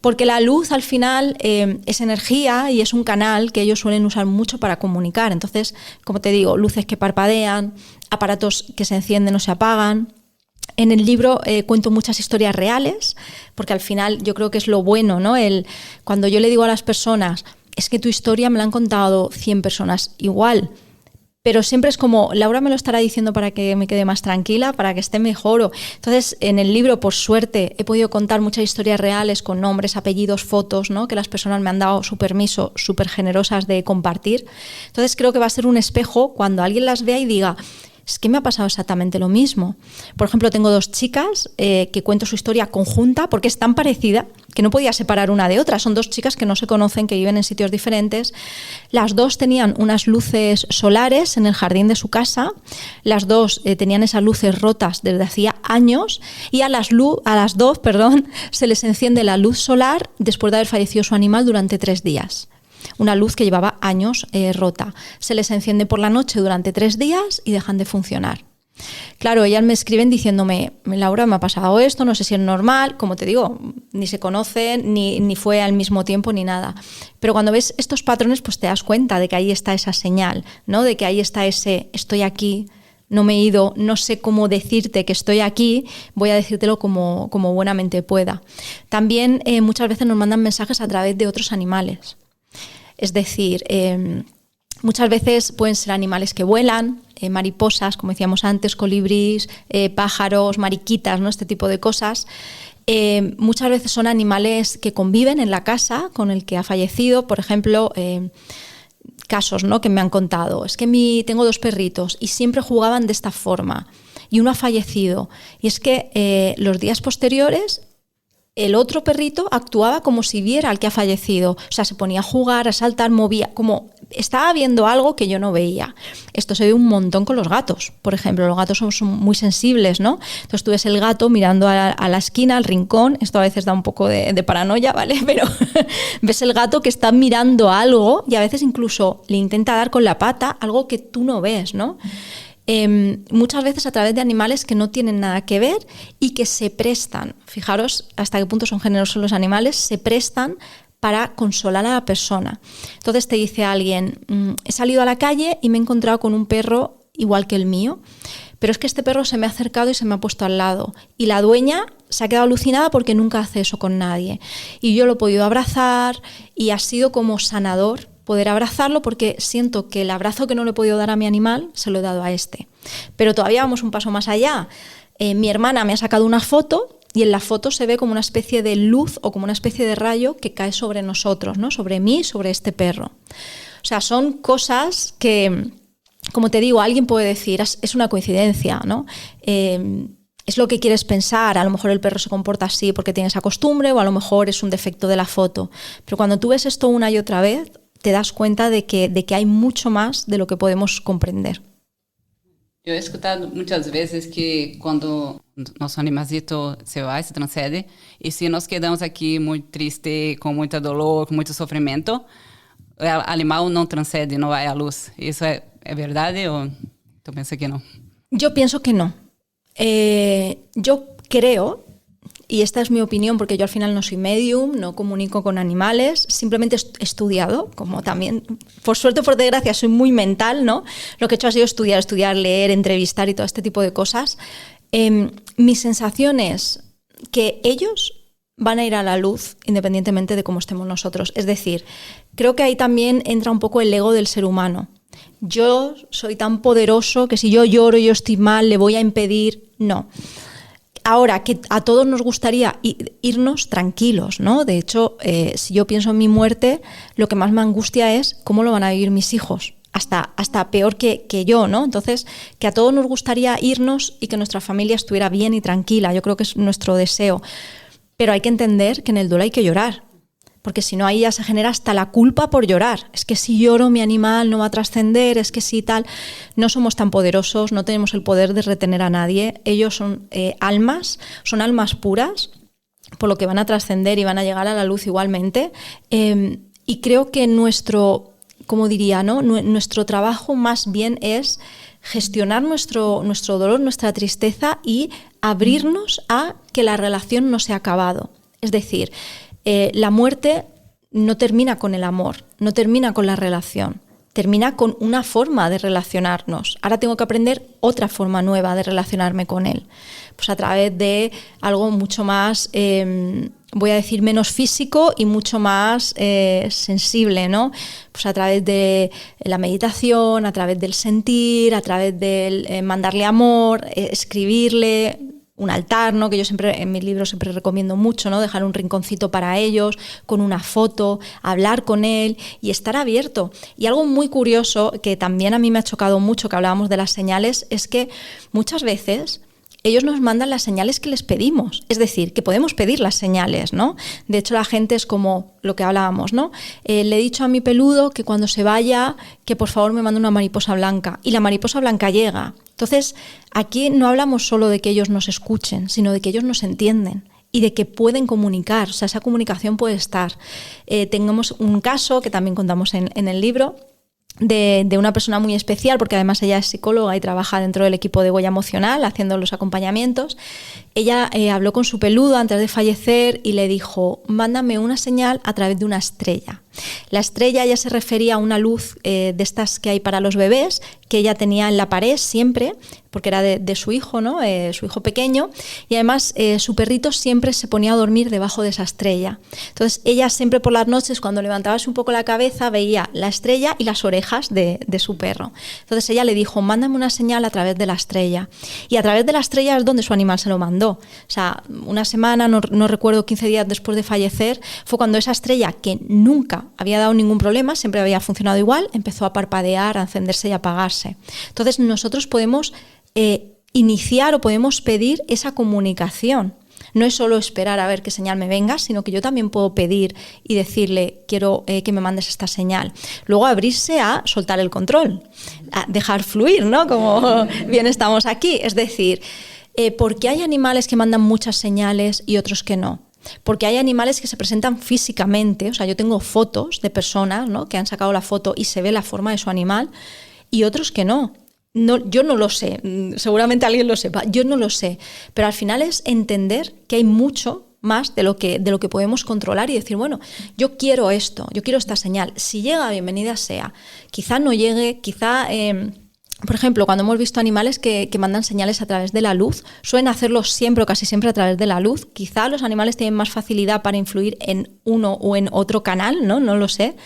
Porque la luz al final es energía y es un canal que ellos suelen usar mucho para comunicar. Entonces, como te digo, luces que parpadean, aparatos que se encienden o se apagan. En el libro cuento muchas historias reales, porque al final yo creo que es lo bueno, ¿no? Cuando yo le digo a las personas, es que tu historia me la han contado 100 personas igual, pero siempre es como, Laura me lo estará diciendo para que me quede más tranquila, para que esté mejor. Entonces, en el libro, por suerte, he podido contar muchas historias reales con nombres, apellidos, fotos, ¿no?, que las personas me han dado su permiso, súper generosas de compartir. Entonces, creo que va a ser un espejo cuando alguien las vea y diga, es que me ha pasado exactamente lo mismo. Por ejemplo, tengo 2 chicas que cuento su historia conjunta porque es tan parecida que no podía separar una de otra. Son 2 chicas que no se conocen, que viven en sitios diferentes. Las 2 tenían unas luces solares en el jardín de su casa. Las 2 tenían esas luces rotas desde hacía años y a las 2, se les enciende la luz solar después de haber fallecido su animal durante 3 días. Una luz que llevaba años rota. Se les enciende por la noche durante 3 días y dejan de funcionar. Claro, ellas me escriben diciéndome, Laura, me ha pasado esto, no sé si es normal. Como te digo, ni se conocen, ni fue al mismo tiempo, ni nada. Pero cuando ves estos patrones, pues te das cuenta de que ahí está esa señal, ¿no? De que ahí está ese estoy aquí, no me he ido, no sé cómo decirte que estoy aquí, voy a decírtelo como buenamente pueda. También muchas veces nos mandan mensajes a través de otros animales. Es decir, muchas veces pueden ser animales que vuelan, mariposas, como decíamos antes, colibríes, pájaros, mariquitas, ¿no? Este tipo de cosas. Muchas veces son animales que conviven en la casa con el que ha fallecido. Por ejemplo, casos, ¿no?, que me han contado. Es que tengo 2 perritos y siempre jugaban de esta forma y uno ha fallecido. Y es que los días posteriores el otro perrito actuaba como si viera al que ha fallecido. O sea, se ponía a jugar, a saltar, movía, como estaba viendo algo que yo no veía. Esto se ve un montón con los gatos. Por ejemplo, los gatos son muy sensibles, ¿no? Entonces tú ves el gato mirando a la esquina, al rincón. Esto a veces da un poco de paranoia, ¿vale? Pero ves el gato que está mirando algo y a veces incluso le intenta dar con la pata algo que tú no ves, ¿no? Muchas veces a través de animales que no tienen nada que ver y que se prestan, fijaros hasta qué punto son generosos los animales, se prestan para consolar a la persona. Entonces te dice alguien, he salido a la calle y me he encontrado con un perro igual que el mío, pero es que este perro se me ha acercado y se me ha puesto al lado y la dueña se ha quedado alucinada porque nunca hace eso con nadie y yo lo he podido abrazar y ha sido como sanador poder abrazarlo porque siento que el abrazo que no le he podido dar a mi animal se lo he dado a este. Pero todavía vamos un paso más allá. Mi hermana me ha sacado una foto y en la foto se ve como una especie de luz o como una especie de rayo que cae sobre nosotros, ¿no? Sobre mí, sobre este perro. O sea, son cosas que, como te digo, alguien puede decir, es una coincidencia, ¿no? Es lo que quieres pensar, a lo mejor el perro se comporta así porque tiene esa costumbre o a lo mejor es un defecto de la foto. Pero cuando tú ves esto una y otra vez, te das cuenta de que hay mucho más de lo que podemos comprender. Yo he escuchado muchas veces que cuando nuestro animalito se va, se transcende, y si nos quedamos aquí muy triste, con mucho dolor, con mucho sufrimiento, el animal no transcende, no va a luz. ¿Eso es verdad o tú piensas que no? Yo pienso que no. Yo creo, y esta es mi opinión porque yo al final no soy medium, no comunico con animales, simplemente he estudiado, como también, por suerte o por desgracia, soy muy mental, ¿no? Lo que he hecho ha sido estudiar, leer, entrevistar y todo este tipo de cosas. Mi sensación es que ellos van a ir a la luz independientemente de cómo estemos nosotros. Es decir, creo que ahí también entra un poco el ego del ser humano. Yo soy tan poderoso que si yo lloro y yo estoy mal, le voy a impedir. No. Ahora, que a todos nos gustaría irnos tranquilos, ¿no? De hecho, si yo pienso en mi muerte, lo que más me angustia es cómo lo van a vivir mis hijos, hasta peor que yo, ¿no? Entonces, que a todos nos gustaría irnos y que nuestra familia estuviera bien y tranquila, yo creo que es nuestro deseo. Pero hay que entender que en el duelo hay que llorar, porque si no ahí ya se genera hasta la culpa por llorar. Es que si lloro mi animal no va a trascender, es que si tal. No somos tan poderosos, no tenemos el poder de retener a nadie. Ellos son almas puras, por lo que van a trascender y van a llegar a la luz igualmente. Y creo que nuestro trabajo más bien es gestionar nuestro dolor, nuestra tristeza y abrirnos a que la relación no se ha acabado. Es decir, la muerte no termina con el amor, no termina con la relación, termina con una forma de relacionarnos. Ahora tengo que aprender otra forma nueva de relacionarme con él, pues a través de algo mucho más, voy a decir, menos físico y mucho más sensible, ¿no? Pues a través de la meditación, a través del sentir, a través del mandarle amor, escribirle, un altar, ¿no? Que yo siempre en mis libros siempre recomiendo mucho, ¿no? Dejar un rinconcito para ellos, con una foto, hablar con él y estar abierto. Y algo muy curioso que también a mí me ha chocado mucho, que hablábamos de las señales, es que muchas veces ellos nos mandan las señales que les pedimos. Es decir, que podemos pedir las señales, ¿no? De hecho, la gente es como lo que hablábamos, ¿no? Le he dicho a mi peludo que cuando se vaya, que por favor me mande una mariposa blanca. Y la mariposa blanca llega. Entonces, aquí no hablamos solo de que ellos nos escuchen, sino de que ellos nos entienden y de que pueden comunicar. O sea, esa comunicación puede estar. Tenemos un caso que también contamos en el libro, de una persona muy especial, porque además ella es psicóloga y trabaja dentro del equipo de huella emocional haciendo los acompañamientos. Ella habló con su peludo antes de fallecer y le dijo: mándame una señal a través de una estrella. La estrella ya se refería a una luz de estas que hay para los bebés, que ella tenía en la pared siempre, porque era de su hijo, ¿no? Su hijo pequeño, y además su perrito siempre se ponía a dormir debajo de esa estrella. Entonces ella siempre por las noches, cuando levantaba un poco la cabeza, veía la estrella y las orejas de su perro. Entonces ella le dijo: mándame una señal a través de la estrella. Y a través de la estrella es donde su animal se lo mandó. O sea, una semana, no recuerdo, 15 días después de fallecer, fue cuando esa estrella, que nunca había dado ningún problema, siempre había funcionado igual, empezó a parpadear, a encenderse y a apagarse. Entonces nosotros podemos iniciar o podemos pedir esa comunicación. No es solo esperar a ver qué señal me venga, sino que yo también puedo pedir y decirle: quiero que me mandes esta señal. Luego abrirse a soltar el control, a dejar fluir, ¿no? Como bien estamos aquí. Es decir, ¿por qué hay animales que mandan muchas señales y otros que no? Porque hay animales que se presentan físicamente. O sea, yo tengo fotos de personas, ¿no?, que han sacado la foto y se ve la forma de su animal, y otros que no. Yo no lo sé, seguramente alguien lo sepa, yo no lo sé, pero al final es entender que hay mucho más de lo que podemos controlar y decir: bueno, yo quiero esto, yo quiero esta señal, si llega, bienvenida sea, quizá no llegue, quizá... Por ejemplo, cuando hemos visto animales que mandan señales a través de la luz, suelen hacerlo siempre o casi siempre a través de la luz. Quizá los animales tienen más facilidad para influir en uno o en otro canal, ¿no? No lo sé.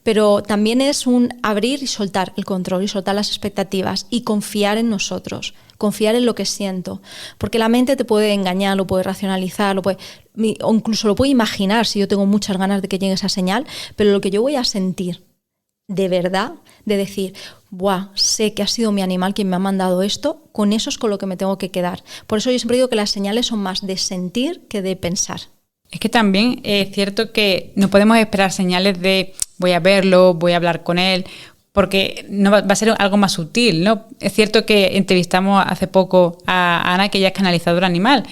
Pero también es un abrir y soltar el control y soltar las expectativas y confiar en nosotros, confiar en lo que siento. Porque la mente te puede engañar, lo puede racionalizar, o incluso lo puede imaginar si yo tengo muchas ganas de que llegue esa señal, pero lo que yo voy a sentir de verdad, de decir: ¡buah! Sé que ha sido mi animal quien me ha mandado esto, con eso es con lo que me tengo que quedar. Por eso yo siempre digo que las señales son más de sentir que de pensar. Es que también es cierto que no podemos esperar señales de voy a verlo, voy a hablar con él, porque no va a ser algo más sutil, ¿no? Es cierto que entrevistamos hace poco a Ana, que ella es canalizadora animal,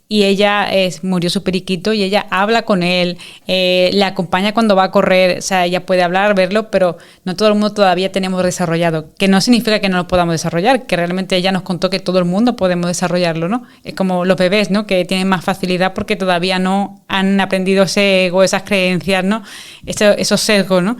y ella murió su periquito y ella habla con él, le acompaña cuando va a correr, o sea, ella puede hablar, verlo, pero no todo el mundo todavía tenemos desarrollado, que no significa que no lo podamos desarrollar, que realmente ella nos contó que todo el mundo podemos desarrollarlo, ¿no? Es como los bebés, ¿no?, que tienen más facilidad porque todavía no han aprendido ese ego, esas creencias, ¿no?, esos sesgos, ¿no?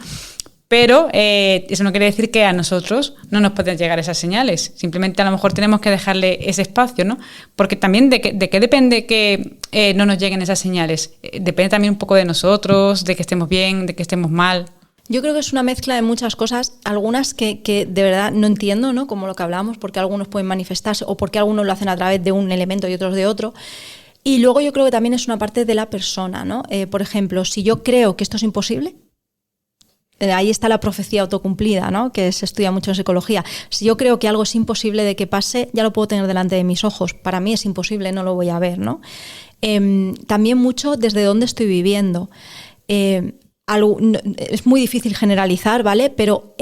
Pero eso no quiere decir que a nosotros no nos pueden llegar esas señales. Simplemente a lo mejor tenemos que dejarle ese espacio, ¿no? Porque también de qué depende que no nos lleguen esas señales. Depende también un poco de nosotros, de que estemos bien, de que estemos mal. Yo creo que es una mezcla de muchas cosas, algunas que de verdad no entiendo, ¿no? Como lo que hablamos, porque algunos pueden manifestarse o porque algunos lo hacen a través de un elemento y otros de otro. Y luego yo creo que también es una parte de la persona, ¿no? Por ejemplo, si yo creo que esto es imposible, ahí está la profecía autocumplida, ¿no?, que se estudia mucho en psicología. Si yo creo que algo es imposible de que pase, ya lo puedo tener delante de mis ojos. Para mí es imposible, no lo voy a ver, ¿no? También mucho desde dónde estoy viviendo. Es muy difícil generalizar, ¿vale? Pero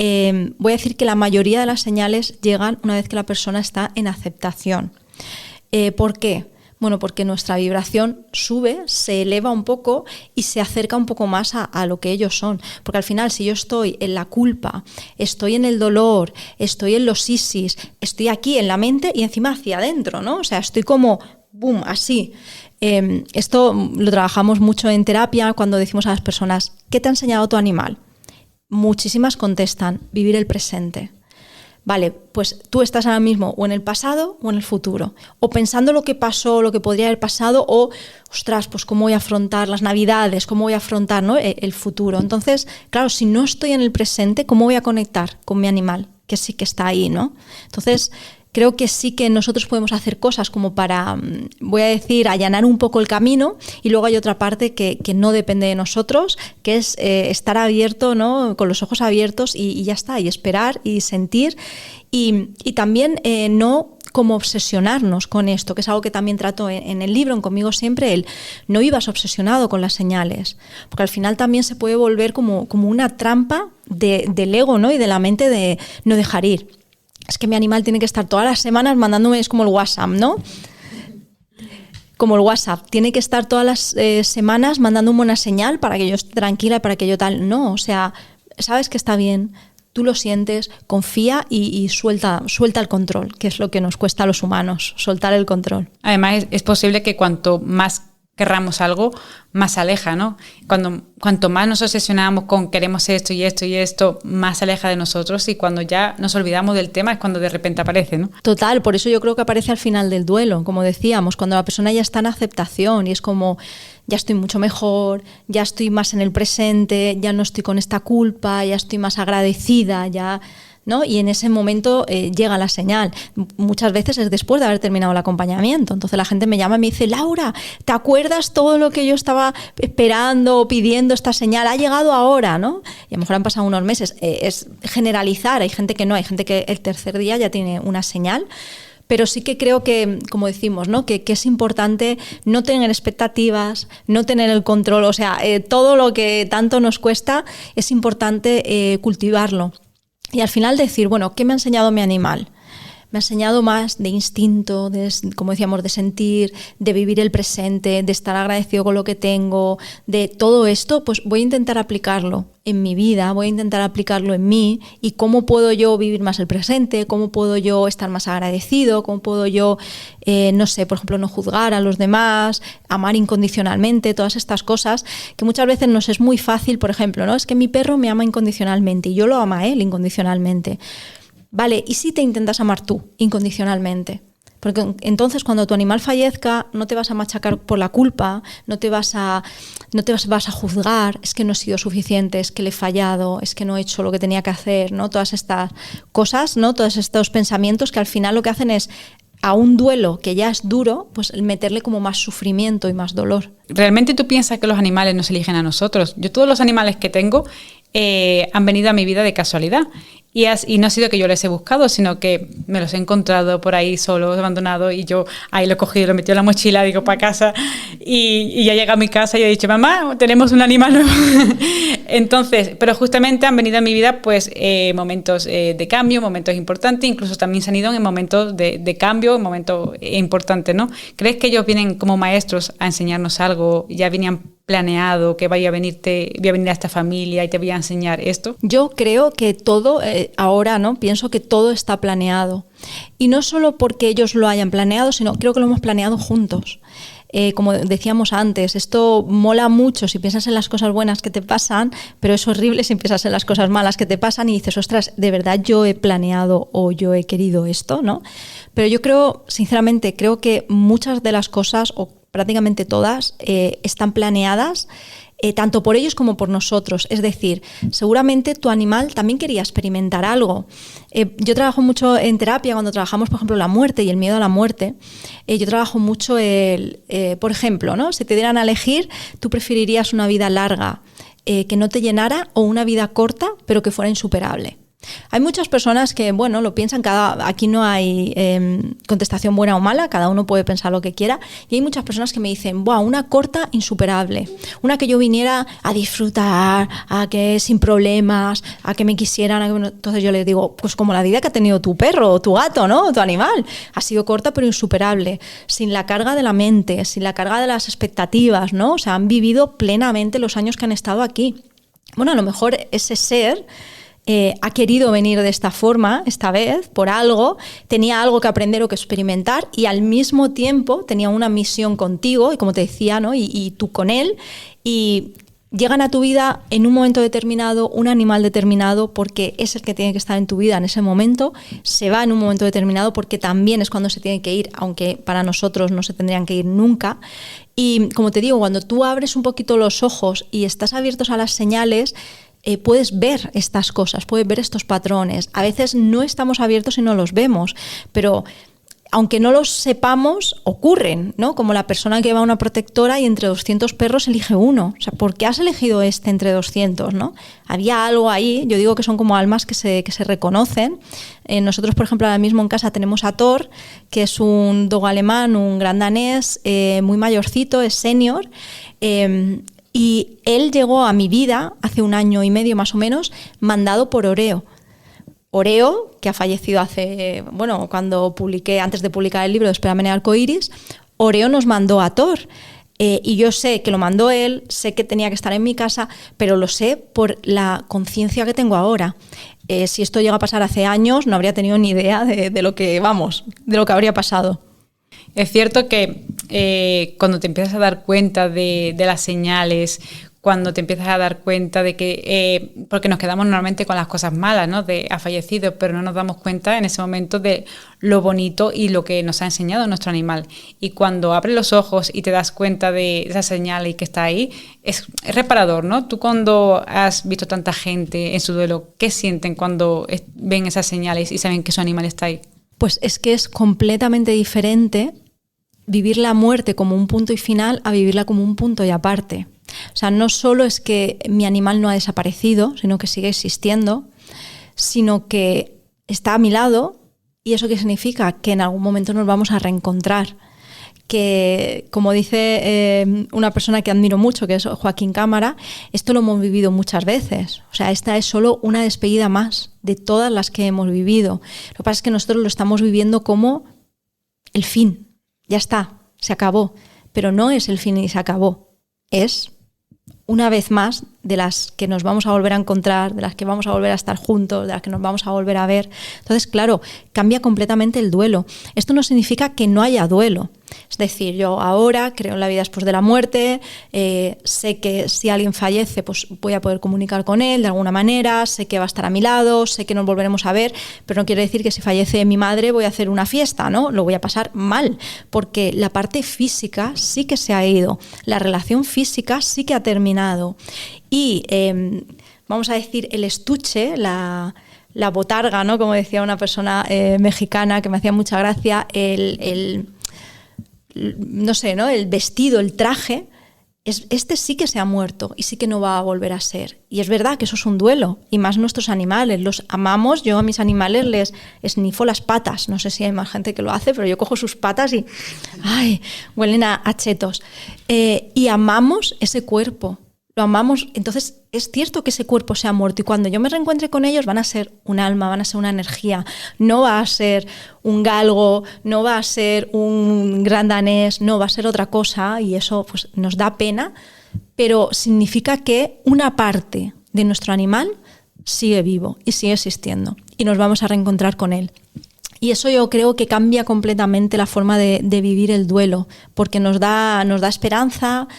voy a decir que la mayoría de las señales llegan una vez que la persona está en aceptación. ¿Por qué? Bueno, porque nuestra vibración sube, se eleva un poco y se acerca un poco más a lo que ellos son. Porque al final, si yo estoy en la culpa, estoy en el dolor, estoy en los isis, estoy aquí en la mente y encima hacia adentro, ¿no? O sea, estoy como, boom, así. Esto lo trabajamos mucho en terapia cuando decimos a las personas: ¿qué te ha enseñado tu animal? Muchísimas contestan: vivir el presente. Vale, pues tú estás ahora mismo o en el pasado o en el futuro, o pensando lo que pasó, lo que podría haber pasado, o, ostras, pues cómo voy a afrontar las navidades, cómo voy a afrontar, ¿no?, el futuro. Entonces, claro, si no estoy en el presente, ¿cómo voy a conectar con mi animal, que sí que está ahí, ¿no? Entonces, creo que sí que nosotros podemos hacer cosas como para, voy a decir, allanar un poco el camino, y luego hay otra parte que no depende de nosotros, que es estar abierto, ¿no? Con los ojos abiertos y ya está, y esperar y sentir, y también no como obsesionarnos con esto, que es algo que también trato en el libro, en Conmigo Siempre, el no vivas obsesionado con las señales, porque al final también se puede volver como una trampa del ego, ¿no? Y de la mente de no dejar ir. Es que mi animal tiene que estar todas las semanas mandándome, es como el WhatsApp, ¿no? Como el WhatsApp, tiene que estar todas las semanas mandando una buena señal para que yo esté tranquila, para que yo tal. No, o sea, sabes que está bien, tú lo sientes, confía y suelta el control, que es lo que nos cuesta a los humanos, soltar el control. Además, es posible que cuanto más querramos algo, más se aleja, ¿no? Cuanto más nos obsesionamos con queremos esto y esto y esto, más se aleja de nosotros, y cuando ya nos olvidamos del tema es cuando de repente aparece, ¿no? Total, por eso yo creo que aparece al final del duelo, como decíamos, cuando la persona ya está en aceptación y es como, ya estoy mucho mejor, ya estoy más en el presente, ya no estoy con esta culpa, ya estoy más agradecida, ya, ¿no? Y en ese momento llega la señal. Muchas veces es después de haber terminado el acompañamiento. Entonces la gente me llama y me dice, Laura, ¿te acuerdas todo lo que yo estaba esperando o pidiendo esta señal? Ha llegado ahora, ¿no? Y a lo mejor han pasado unos meses. Es generalizar, hay gente que no, hay gente que el tercer día ya tiene una señal. Pero sí que creo que, como decimos, ¿no? que es importante no tener expectativas, no tener el control. O sea, todo lo que tanto nos cuesta es importante cultivarlo. Y al final decir, bueno, ¿qué me ha enseñado mi animal? Me ha enseñado más de instinto, como decíamos, de sentir, de vivir el presente, de estar agradecido con lo que tengo, de todo esto, pues voy a intentar aplicarlo en mi vida, voy a intentar aplicarlo en mí, y cómo puedo yo vivir más el presente, cómo puedo yo estar más agradecido, cómo puedo yo, no sé, por ejemplo, no juzgar a los demás, amar incondicionalmente, todas estas cosas que muchas veces nos es muy fácil. Por ejemplo, ¿no? Es que mi perro me ama incondicionalmente y yo lo amo a él incondicionalmente. Vale, ¿y si te intentas amar tú incondicionalmente? Porque entonces cuando tu animal fallezca no te vas a machacar por la culpa, no te vas a juzgar, es que no he sido suficiente, es que le he fallado, es que no he hecho lo que tenía que hacer, ¿no? Todas estas cosas, ¿no? Todos estos pensamientos que al final lo que hacen es, a un duelo que ya es duro, pues meterle como más sufrimiento y más dolor. ¿Realmente tú piensas que los animales nos eligen a nosotros? Yo todos los animales que tengo han venido a mi vida de casualidad. Y no ha sido que yo les he buscado, sino que me los he encontrado por ahí solos, abandonados, y yo ahí lo he cogido, lo he metido en la mochila, digo, para casa, y ya llega a mi casa y he dicho, mamá, tenemos un animal nuevo. Entonces, pero justamente han venido a mi vida pues momentos de cambio, momentos importantes, incluso también se han ido en momentos de cambio, en momentos importantes, ¿no? ¿Crees que ellos vienen como maestros a enseñarnos algo? ¿Ya venían planeado que voy a venir a esta familia y te voy a enseñar esto? Yo creo que todo, ahora, ¿no? Pienso que todo está planeado. Y no solo porque ellos lo hayan planeado, sino creo que lo hemos planeado juntos. Como decíamos antes, esto mola mucho si piensas en las cosas buenas que te pasan, pero es horrible si piensas en las cosas malas que te pasan y dices, ostras, de verdad yo he planeado o yo he querido esto, ¿no? Pero yo creo, sinceramente, creo que muchas de las cosas, o prácticamente todas, están planeadas tanto por ellos como por nosotros. Es decir, seguramente tu animal también quería experimentar algo. Yo trabajo mucho en terapia cuando trabajamos, por ejemplo, la muerte y el miedo a la muerte. Yo trabajo mucho por ejemplo, ¿no? Si te dieran a elegir, tú preferirías una vida larga que no te llenara, o una vida corta pero que fuera insuperable. Hay muchas personas que, bueno, lo piensan, aquí no hay contestación buena o mala, cada uno puede pensar lo que quiera, y hay muchas personas que me dicen, ¡buah, una corta insuperable! Una que yo viniera a disfrutar, a que sin problemas, a que me quisieran, entonces yo les digo, pues como la vida que ha tenido tu perro, o tu gato, ¿no? O tu animal, ha sido corta pero insuperable, sin la carga de la mente, sin la carga de las expectativas, ¿no? O sea, han vivido plenamente los años que han estado aquí. Bueno, a lo mejor ese ser ha querido venir de esta forma, esta vez, por algo, tenía algo que aprender o que experimentar, y al mismo tiempo tenía una misión contigo, y como te decía, ¿no? y tú con él, y llegan a tu vida en un momento determinado, un animal determinado, porque es el que tiene que estar en tu vida en ese momento, se va en un momento determinado porque también es cuando se tiene que ir, aunque para nosotros no se tendrían que ir nunca. Y como te digo, cuando tú abres un poquito los ojos y estás abiertos a las señales, puedes ver estas cosas, puedes ver estos patrones. A veces no estamos abiertos y no los vemos, pero aunque no los sepamos, ocurren, ¿no? Como la persona que va a una protectora y entre 200 perros elige uno. O sea, ¿por qué has elegido este entre 200, ¿no? Había algo ahí, yo digo que son como almas que se reconocen. Nosotros, por ejemplo, ahora mismo en casa tenemos a Thor, que es un dogo alemán, un gran danés, muy mayorcito, es senior, y él llegó a mi vida hace 1 año y medio más o menos, mandado por Oreo. Oreo, que ha fallecido antes de publicar el libro de Espérame en el arcoíris, Oreo nos mandó a Thor. Y yo sé que lo mandó él, sé que tenía que estar en mi casa, pero lo sé por la conciencia que tengo ahora. Si esto llega a pasar hace años, no habría tenido ni idea de lo que habría pasado. Es cierto que cuando te empiezas a dar cuenta de las señales, cuando te empiezas a dar cuenta de que, porque nos quedamos normalmente con las cosas malas, ¿no? De ha fallecido, pero no nos damos cuenta en ese momento de lo bonito y lo que nos ha enseñado nuestro animal. Y cuando abres los ojos y te das cuenta de esa señal y que está ahí, es reparador, ¿no? Tú cuando has visto tanta gente en su duelo, ¿qué sienten cuando ven esas señales y saben que su animal está ahí? Pues es que es completamente diferente vivir la muerte como un punto y final a vivirla como un punto y aparte. O sea, no solo es que mi animal no ha desaparecido, sino que sigue existiendo, sino que está a mi lado. ¿Y eso qué significa? Que en algún momento nos vamos a reencontrar. Que, como dice una persona que admiro mucho, que es Joaquín Cámara, esto lo hemos vivido muchas veces. O sea, esta es solo una despedida más de todas las que hemos vivido. Lo que pasa es que nosotros lo estamos viviendo como el fin. Ya está, se acabó. Pero no es el fin y se acabó. Es una vez más de las que nos vamos a volver a encontrar, de las que vamos a volver a estar juntos, de las que nos vamos a volver a ver. Entonces, claro, cambia completamente el duelo. Esto no significa que no haya duelo. Es decir, yo ahora creo en la vida después de la muerte, sé que si alguien fallece, pues voy a poder comunicar con él de alguna manera, sé que va a estar a mi lado, sé que nos volveremos a ver, pero no quiere decir que si fallece mi madre voy a hacer una fiesta, ¿no? Lo voy a pasar mal, porque la parte física sí que se ha ido, la relación física sí que ha terminado. Y vamos a decir, el estuche, la botarga, ¿no? Como decía una persona mexicana que me hacía mucha gracia, no sé, ¿no? El vestido, el traje, este sí que se ha muerto y sí que no va a volver a ser. Y es verdad que eso es un duelo, y más nuestros animales, los amamos. Yo a mis animales les esnifo las patas, no sé si hay más gente que lo hace, pero yo cojo sus patas y ¡ay! Huelen a chetos. Y amamos ese cuerpo. Lo amamos, entonces es cierto que ese cuerpo se ha muerto y cuando yo me reencuentre con ellos van a ser un alma, van a ser una energía, no va a ser un galgo, no va a ser un gran danés, no va a ser otra cosa y eso pues nos da pena, pero significa que una parte de nuestro animal sigue vivo y sigue existiendo y nos vamos a reencontrar con él. Y eso yo creo que cambia completamente la forma de vivir el duelo, porque nos da esperanza,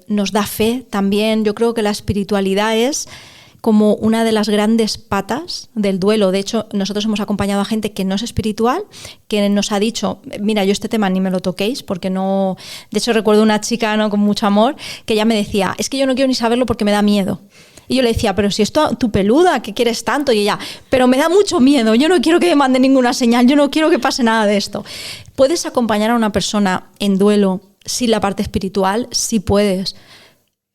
nos da fe también. Yo creo que la espiritualidad es como una de las grandes patas del duelo. De hecho, nosotros hemos acompañado a gente que no es espiritual, que nos ha dicho, mira, yo este tema ni me lo toquéis, porque no... De hecho, recuerdo una chica, ¿no?, con mucho amor, que ella me decía, es que yo no quiero ni saberlo porque me da miedo. Y yo le decía, pero si esto tu peluda, ¿qué quieres tanto? Y ella, pero me da mucho miedo, yo no quiero que me mande ninguna señal, yo no quiero que pase nada de esto. ¿Puedes acompañar a una persona en duelo sin la parte espiritual? Sí puedes,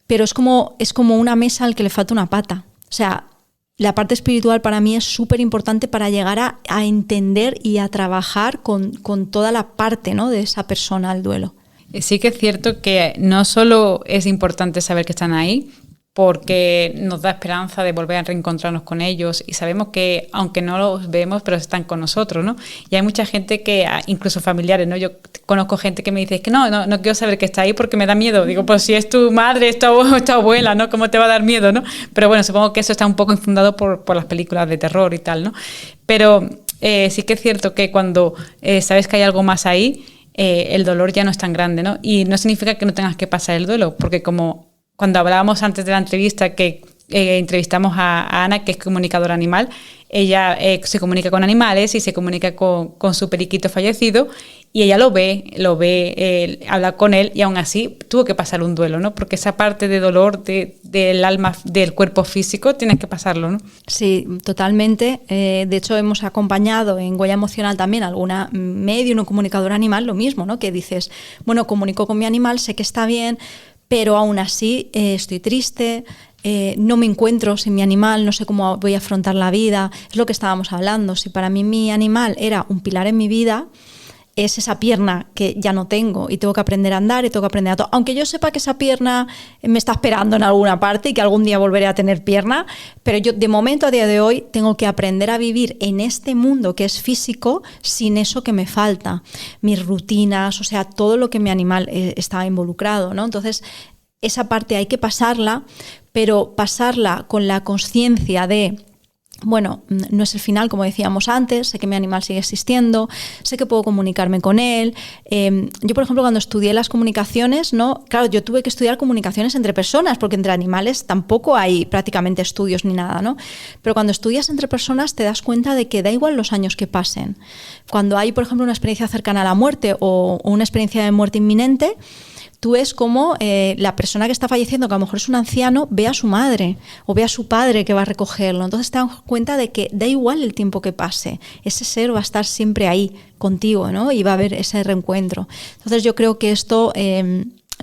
pero es como una mesa al que le falta una pata. O sea, la parte espiritual para mí es súper importante para llegar a entender y a trabajar con toda la parte, ¿no?, de esa persona al duelo. Sí que es cierto que no solo es importante saber que están ahí, porque nos da esperanza de volver a reencontrarnos con ellos y sabemos que, aunque no los vemos, pero están con nosotros, ¿no? Y hay mucha gente que, incluso familiares, ¿no? Yo conozco gente que me dice, es que no quiero saber que está ahí porque me da miedo. Digo, pues si es tu madre, es tu abuela, ¿no? ¿Cómo te va a dar miedo, no? Pero bueno, supongo que eso está un poco infundado por las películas de terror y tal, ¿no? Pero sí que es cierto que cuando sabes que hay algo más ahí, el dolor ya no es tan grande, ¿no? Y no significa que no tengas que pasar el duelo, porque como cuando hablábamos antes de la entrevista que entrevistamos a Ana, que es comunicadora animal. Ella se comunica con animales y se comunica con su periquito fallecido, y ella lo ve, habla con él, y aún así tuvo que pasar un duelo, ¿no? Porque esa parte de dolor del alma, del cuerpo físico, tienes que pasarlo, ¿no? Sí, totalmente. De hecho, hemos acompañado en Huella Emocional también a alguna medium o comunicadora animal, lo mismo, ¿no? Que dices, bueno, comunico con mi animal, sé que está bien, pero aún así estoy triste, no me encuentro sin mi animal, no sé cómo voy a afrontar la vida. Es lo que estábamos hablando. Si para mí mi animal era un pilar en mi vida, es esa pierna que ya no tengo y tengo que aprender a andar y tengo que aprender a todo. Aunque yo sepa que esa pierna me está esperando en alguna parte y que algún día volveré a tener pierna, pero yo de momento, a día de hoy, tengo que aprender a vivir en este mundo que es físico sin eso que me falta. Mis rutinas, o sea, todo lo que mi animal está involucrado, ¿no? Entonces, esa parte hay que pasarla, pero pasarla con la consciencia de, bueno, no es el final, como decíamos antes, sé que mi animal sigue existiendo, sé que puedo comunicarme con él. Yo, por ejemplo, cuando estudié las comunicaciones, ¿no? Claro, yo tuve que estudiar comunicaciones entre personas, porque entre animales tampoco hay prácticamente estudios ni nada, ¿no? Pero cuando estudias entre personas te das cuenta de que da igual los años que pasen. Cuando hay, por ejemplo, una experiencia cercana a la muerte o una experiencia de muerte inminente, tú ves cómo la persona que está falleciendo, que a lo mejor es un anciano, ve a su madre o ve a su padre que va a recogerlo. Entonces te das cuenta de que da igual el tiempo que pase, ese ser va a estar siempre ahí contigo, ¿no? Y va a haber ese reencuentro. Entonces yo creo que esto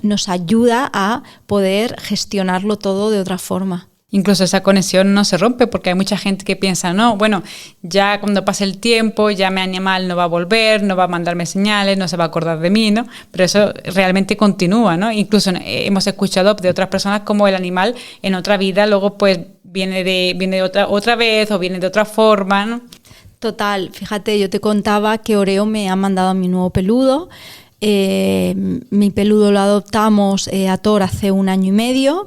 nos ayuda a poder gestionarlo todo de otra forma. Incluso esa conexión no se rompe, porque hay mucha gente que piensa, no, bueno, ya cuando pase el tiempo, ya mi animal no va a volver, no va a mandarme señales, no se va a acordar de mí, ¿no? Pero eso realmente continúa, ¿no? Incluso hemos escuchado de otras personas como el animal en otra vida luego pues viene de otra vez o viene de otra forma, ¿no? Total, fíjate, yo te contaba que Oreo me ha mandado a mi nuevo peludo. Mi peludo lo adoptamos a Thor hace 1 año y medio.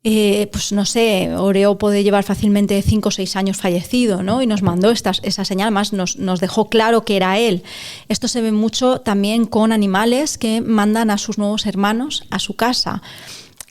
Pues no sé, Oreo puede llevar fácilmente 5 o 6 años fallecido, ¿no? Y nos mandó esa señal, además nos dejó claro que era él. Esto se ve mucho también con animales que mandan a sus nuevos hermanos a su casa,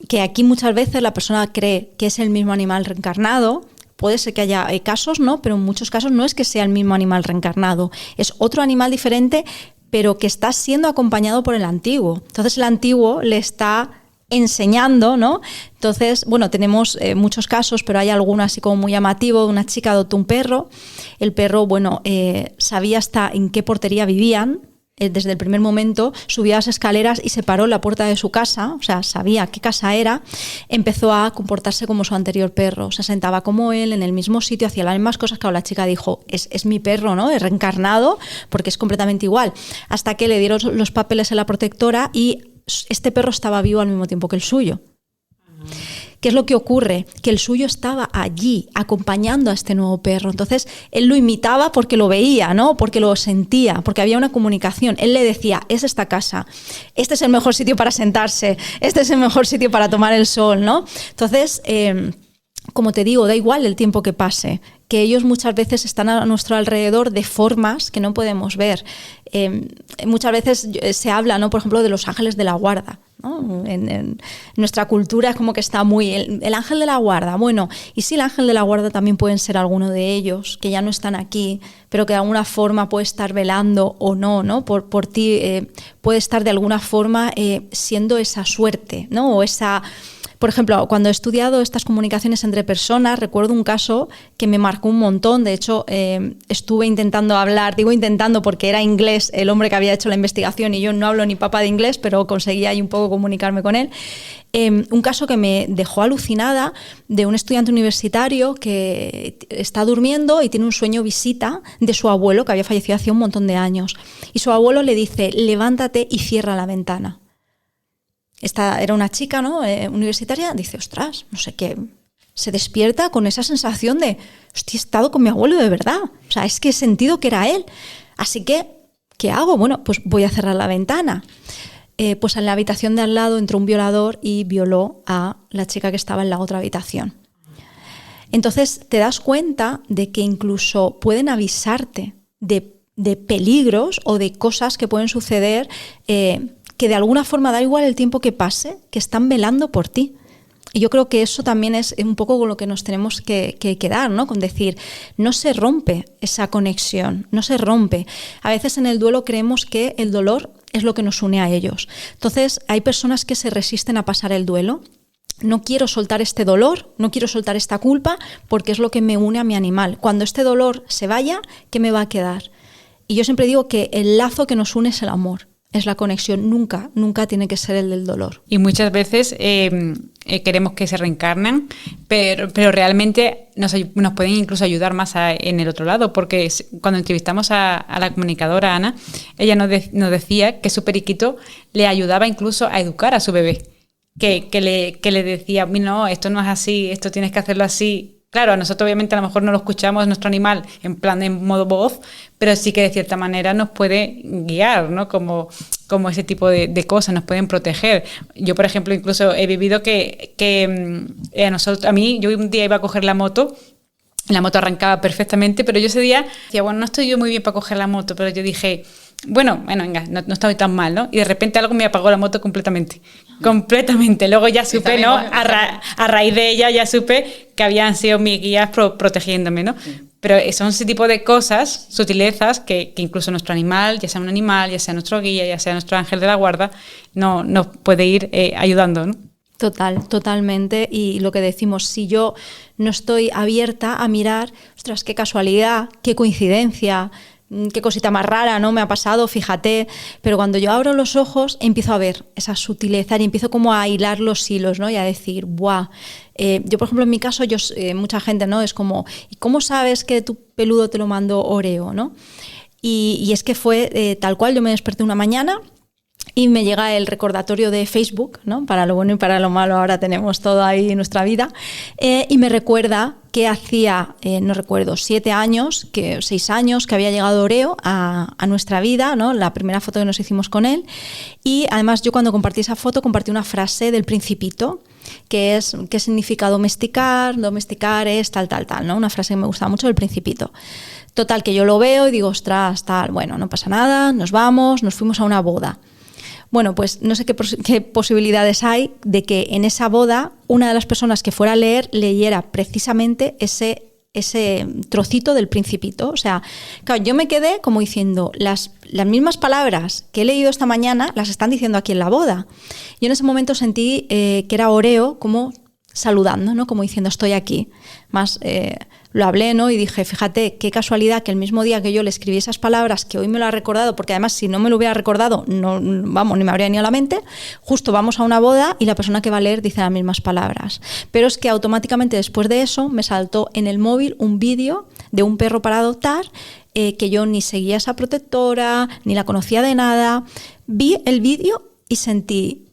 que aquí muchas veces la persona cree que es el mismo animal reencarnado. Puede ser que haya casos, ¿no? Pero en muchos casos no es que sea el mismo animal reencarnado, es otro animal diferente, pero que está siendo acompañado por el antiguo. Entonces el antiguo le está enseñando, ¿no? Entonces, bueno, tenemos muchos casos, pero hay alguno así como muy llamativo. Una chica adoptó un perro. El perro, bueno, sabía hasta en qué portería vivían. Desde el primer momento subía las escaleras y se paró en la puerta de su casa, o sea, sabía qué casa era. Empezó a comportarse como su anterior perro, se sentaba como él en el mismo sitio, hacía las mismas cosas. Claro, la chica dijo, es mi perro, ¿no? Es reencarnado porque es completamente igual. Hasta que le dieron los papeles en la protectora y este perro estaba vivo al mismo tiempo que el suyo. ¿Qué es lo que ocurre? Que el suyo estaba allí, acompañando a este nuevo perro. Entonces, él lo imitaba porque lo veía, ¿no? Porque lo sentía, porque había una comunicación. Él le decía, es esta casa, este es el mejor sitio para sentarse, este es el mejor sitio para tomar el sol, ¿no? Entonces, como te digo, da igual el tiempo que pase, que ellos muchas veces están a nuestro alrededor de formas que no podemos ver. Muchas veces se habla, ¿no? Por ejemplo, de los ángeles de la guarda, ¿no? En nuestra cultura es como que está muy... El ángel de la guarda, bueno, y sí, el ángel de la guarda también pueden ser alguno de ellos, que ya no están aquí, pero que de alguna forma puede estar velando o no, ¿no? Por ti, puede estar de alguna forma siendo esa suerte, ¿no? O esa... Por ejemplo, cuando he estudiado estas comunicaciones entre personas, recuerdo un caso que me marcó un montón. De hecho, estuve intentando hablar, digo intentando porque era inglés el hombre que había hecho la investigación y yo no hablo ni papa de inglés, pero conseguí ahí un poco comunicarme con él. Un caso que me dejó alucinada de un estudiante universitario que está durmiendo y tiene un sueño visita de su abuelo que había fallecido hace un montón de años. Y su abuelo le dice, levántate y cierra la ventana. Esta era una chica, ¿no? Universitaria, dice, ostras, no sé qué, se despierta con esa sensación de, hostia, he estado con mi abuelo de verdad, o sea, es que he sentido que era él, así que, ¿qué hago? Bueno, pues voy a cerrar la ventana. Pues en la habitación de al lado entró un violador y violó a la chica que estaba en la otra habitación. Entonces te das cuenta de que incluso pueden avisarte de peligros o de cosas que pueden suceder, que de alguna forma da igual el tiempo que pase, que están velando por ti. Y yo creo que eso también es un poco con lo que nos tenemos que quedar, ¿no? Con decir, no se rompe esa conexión, no se rompe. A veces en el duelo creemos que el dolor es lo que nos une a ellos. Entonces, hay personas que se resisten a pasar el duelo. No quiero soltar este dolor, no quiero soltar esta culpa, porque es lo que me une a mi animal. Cuando este dolor se vaya, ¿qué me va a quedar? Y yo siempre digo que el lazo que nos une es el amor. Es la conexión, nunca tiene que ser el del dolor. Y muchas veces queremos que se reencarnen, pero realmente nos pueden incluso ayudar más en el otro lado, porque cuando entrevistamos a la comunicadora Ana, ella nos decía que su periquito le ayudaba incluso a educar a su bebé, que le decía, no, esto no es así, esto tienes que hacerlo así. Claro, a nosotros obviamente a lo mejor no lo escuchamos, nuestro animal, en plan en modo voz, pero sí que de cierta manera nos puede guiar, ¿no? Como ese tipo de cosas, nos pueden proteger. Yo, por ejemplo, incluso he vivido que a mí, yo un día iba a coger la moto arrancaba perfectamente, pero yo ese día decía, bueno, no estoy yo muy bien para coger la moto, pero yo dije, bueno, venga, no estoy tan mal, ¿no? Y de repente algo me apagó la moto completamente. Luego ya supe, ¿no? A raíz de ella ya supe que habían sido mis guías protegiéndome, ¿no? Sí. Pero son ese tipo de cosas, sutilezas, que incluso nuestro animal, ya sea un animal, ya sea nuestro guía, ya sea nuestro ángel de la guarda, nos puede ir ayudando, ¿no? Totalmente. Y lo que decimos, si yo no estoy abierta a mirar, ostras, qué casualidad, qué coincidencia, qué cosita más rara, ¿no? Me ha pasado, fíjate. Pero cuando yo abro los ojos, empiezo a ver esa sutileza y empiezo como a hilar los hilos, ¿no? Y a decir, ¡buah! Yo, por ejemplo, en mi caso, mucha gente, ¿no? Es como, ¿y cómo sabes que tu peludo te lo mandó Oreo, ¿no? Y es que fue tal cual, yo me desperté una mañana y me llega el recordatorio de Facebook, ¿no? Para lo bueno y para lo malo, ahora tenemos todo ahí en nuestra vida, y me recuerda que hacía, no recuerdo, 6 años que había llegado Oreo a nuestra vida, ¿no? La primera foto que nos hicimos con él. Y además yo cuando compartí esa foto compartí una frase del Principito, que es, ¿qué significa domesticar? Domesticar es tal, ¿no? Una frase que me gusta mucho del Principito. Total, que yo lo veo y digo, ostras, tal, bueno, no pasa nada, nos fuimos a una boda. Bueno, pues no sé qué posibilidades hay de que en esa boda una de las personas que fuera a leer leyera precisamente ese trocito del Principito. O sea, claro, yo me quedé como diciendo, las mismas palabras que he leído esta mañana las están diciendo aquí en la boda. Yo en ese momento sentí que era Oreo como saludando, ¿no? Como diciendo, estoy aquí. Más lo hablé, ¿no? Y dije, fíjate, qué casualidad que el mismo día que yo le escribí esas palabras, que hoy me lo ha recordado, porque además si no me lo hubiera recordado, ni me habría venido a la mente, justo vamos a una boda y la persona que va a leer dice las mismas palabras. Pero es que automáticamente después de eso me saltó en el móvil un vídeo de un perro para adoptar, que yo ni seguía a esa protectora, ni la conocía de nada. Vi el vídeo y sentí,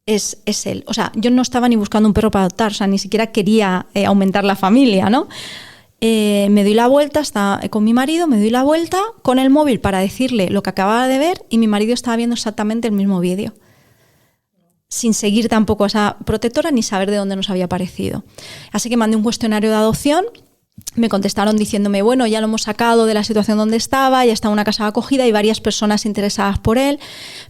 es él. O sea, yo no estaba ni buscando un perro para adoptar, o sea, ni siquiera quería aumentar la familia, ¿no? Me doy la vuelta, estaba con mi marido, me doy la vuelta con el móvil para decirle lo que acababa de ver y mi marido estaba viendo exactamente el mismo vídeo, sin seguir tampoco a esa protectora ni saber de dónde nos había aparecido. Así que mandé un cuestionario de adopción, me contestaron diciéndome, bueno, ya lo hemos sacado de la situación donde estaba, ya está en una casa de acogida y varias personas interesadas por él.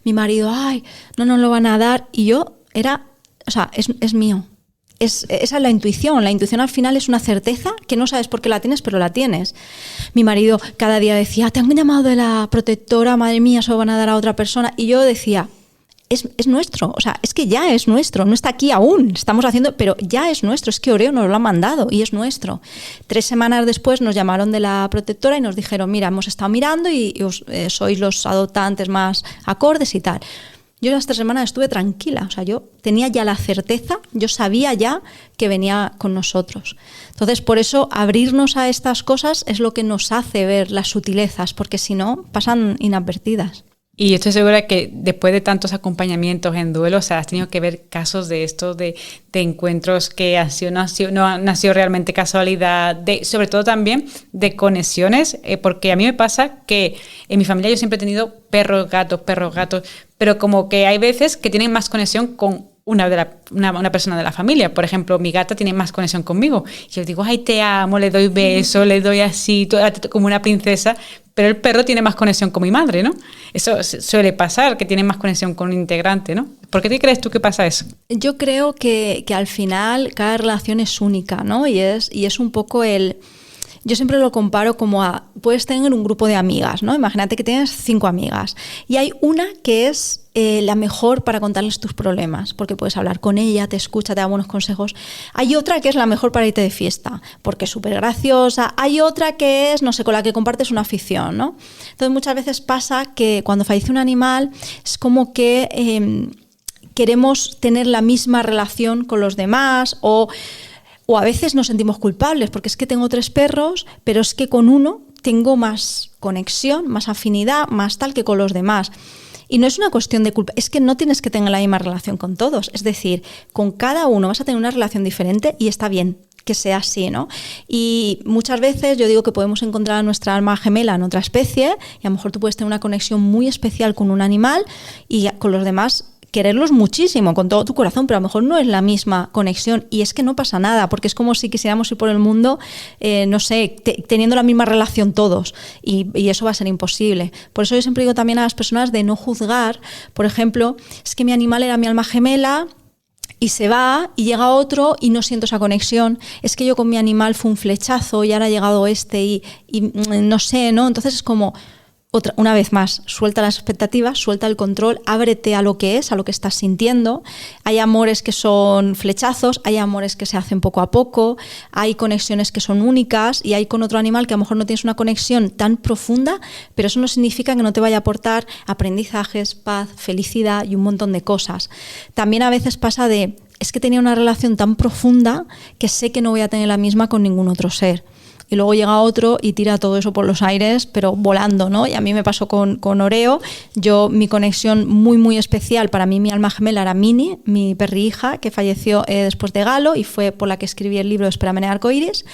Mi marido, ay, no nos lo van a dar. Y yo es mío. Esa es la intuición. La intuición al final es una certeza que no sabes por qué la tienes, pero la tienes. Mi marido cada día decía, te han llamado de la protectora, madre mía, se lo van a dar a otra persona. Y yo decía, es nuestro, o sea, es que ya es nuestro, no está aquí aún, estamos haciendo, pero ya es nuestro, es que Oreo nos lo ha mandado y es nuestro. 3 semanas después nos llamaron de la protectora y nos dijeron, mira, hemos estado mirando y sois los adoptantes más acordes y tal. Yo las 3 semanas estuve tranquila, o sea, yo tenía ya la certeza, yo sabía ya que venía con nosotros. Entonces, por eso, abrirnos a estas cosas es lo que nos hace ver las sutilezas, porque si no, pasan inadvertidas. Y estoy segura que después de tantos acompañamientos en duelo, o sea, has tenido que ver casos de estos, de encuentros que no han sido realmente casualidad, sobre todo también de conexiones, porque a mí me pasa que en mi familia yo siempre he tenido perros, gatos, pero como que hay veces que tienen más conexión con una persona de la familia. Por ejemplo, mi gata tiene más conexión conmigo. Yo digo, ay, te amo, le doy besos, le doy así, como una princesa, pero el perro tiene más conexión con mi madre, ¿no? Eso suele pasar, que tiene más conexión con un integrante, ¿no? ¿Por qué te crees tú que pasa eso? Yo creo que al final cada relación es única, ¿no? Y es un poco el... Yo siempre lo comparo como a... Puedes tener un grupo de amigas, ¿no? Imagínate que tienes 5 amigas y hay una que es la mejor para contarles tus problemas, porque puedes hablar con ella, te escucha, te da buenos consejos. Hay otra que es la mejor para irte de fiesta, porque es súper graciosa. Hay otra que es, no sé, con la que compartes una afición, ¿no? Entonces muchas veces pasa que cuando fallece un animal es como que queremos tener la misma relación con los demás o a veces nos sentimos culpables porque es que tengo 3 perros, pero es que con uno tengo más conexión, más afinidad, más tal que con los demás. Y no es una cuestión de culpa, es que no tienes que tener la misma relación con todos. Es decir, con cada uno vas a tener una relación diferente y está bien que sea así, ¿no? Y muchas veces yo digo que podemos encontrar a nuestra alma gemela en otra especie y a lo mejor tú puedes tener una conexión muy especial con un animal y con los demás quererlos muchísimo, con todo tu corazón, pero a lo mejor no es la misma conexión y es que no pasa nada, porque es como si quisiéramos ir por el mundo, no sé, teniendo la misma relación todos y eso va a ser imposible. Por eso yo siempre digo también a las personas de no juzgar, por ejemplo, es que mi animal era mi alma gemela y se va y llega otro y no siento esa conexión, es que yo con mi animal fue un flechazo y ahora ha llegado este y no sé, ¿no? Entonces es como... Una vez más, suelta las expectativas, suelta el control, ábrete a lo que es, a lo que estás sintiendo. Hay amores que son flechazos, hay amores que se hacen poco a poco, hay conexiones que son únicas y hay con otro animal que a lo mejor no tienes una conexión tan profunda, pero eso no significa que no te vaya a aportar aprendizajes, paz, felicidad y un montón de cosas. También a veces pasa es que tenía una relación tan profunda que sé que no voy a tener la misma con ningún otro ser. Y luego llega otro y tira todo eso por los aires, pero volando, ¿no? Y a mí me pasó con Oreo. Mi conexión muy, muy especial, para mí mi alma gemela era Minnie, mi perrija, que falleció después de Galo y fue por la que escribí el libro Espérame en el arcoíris.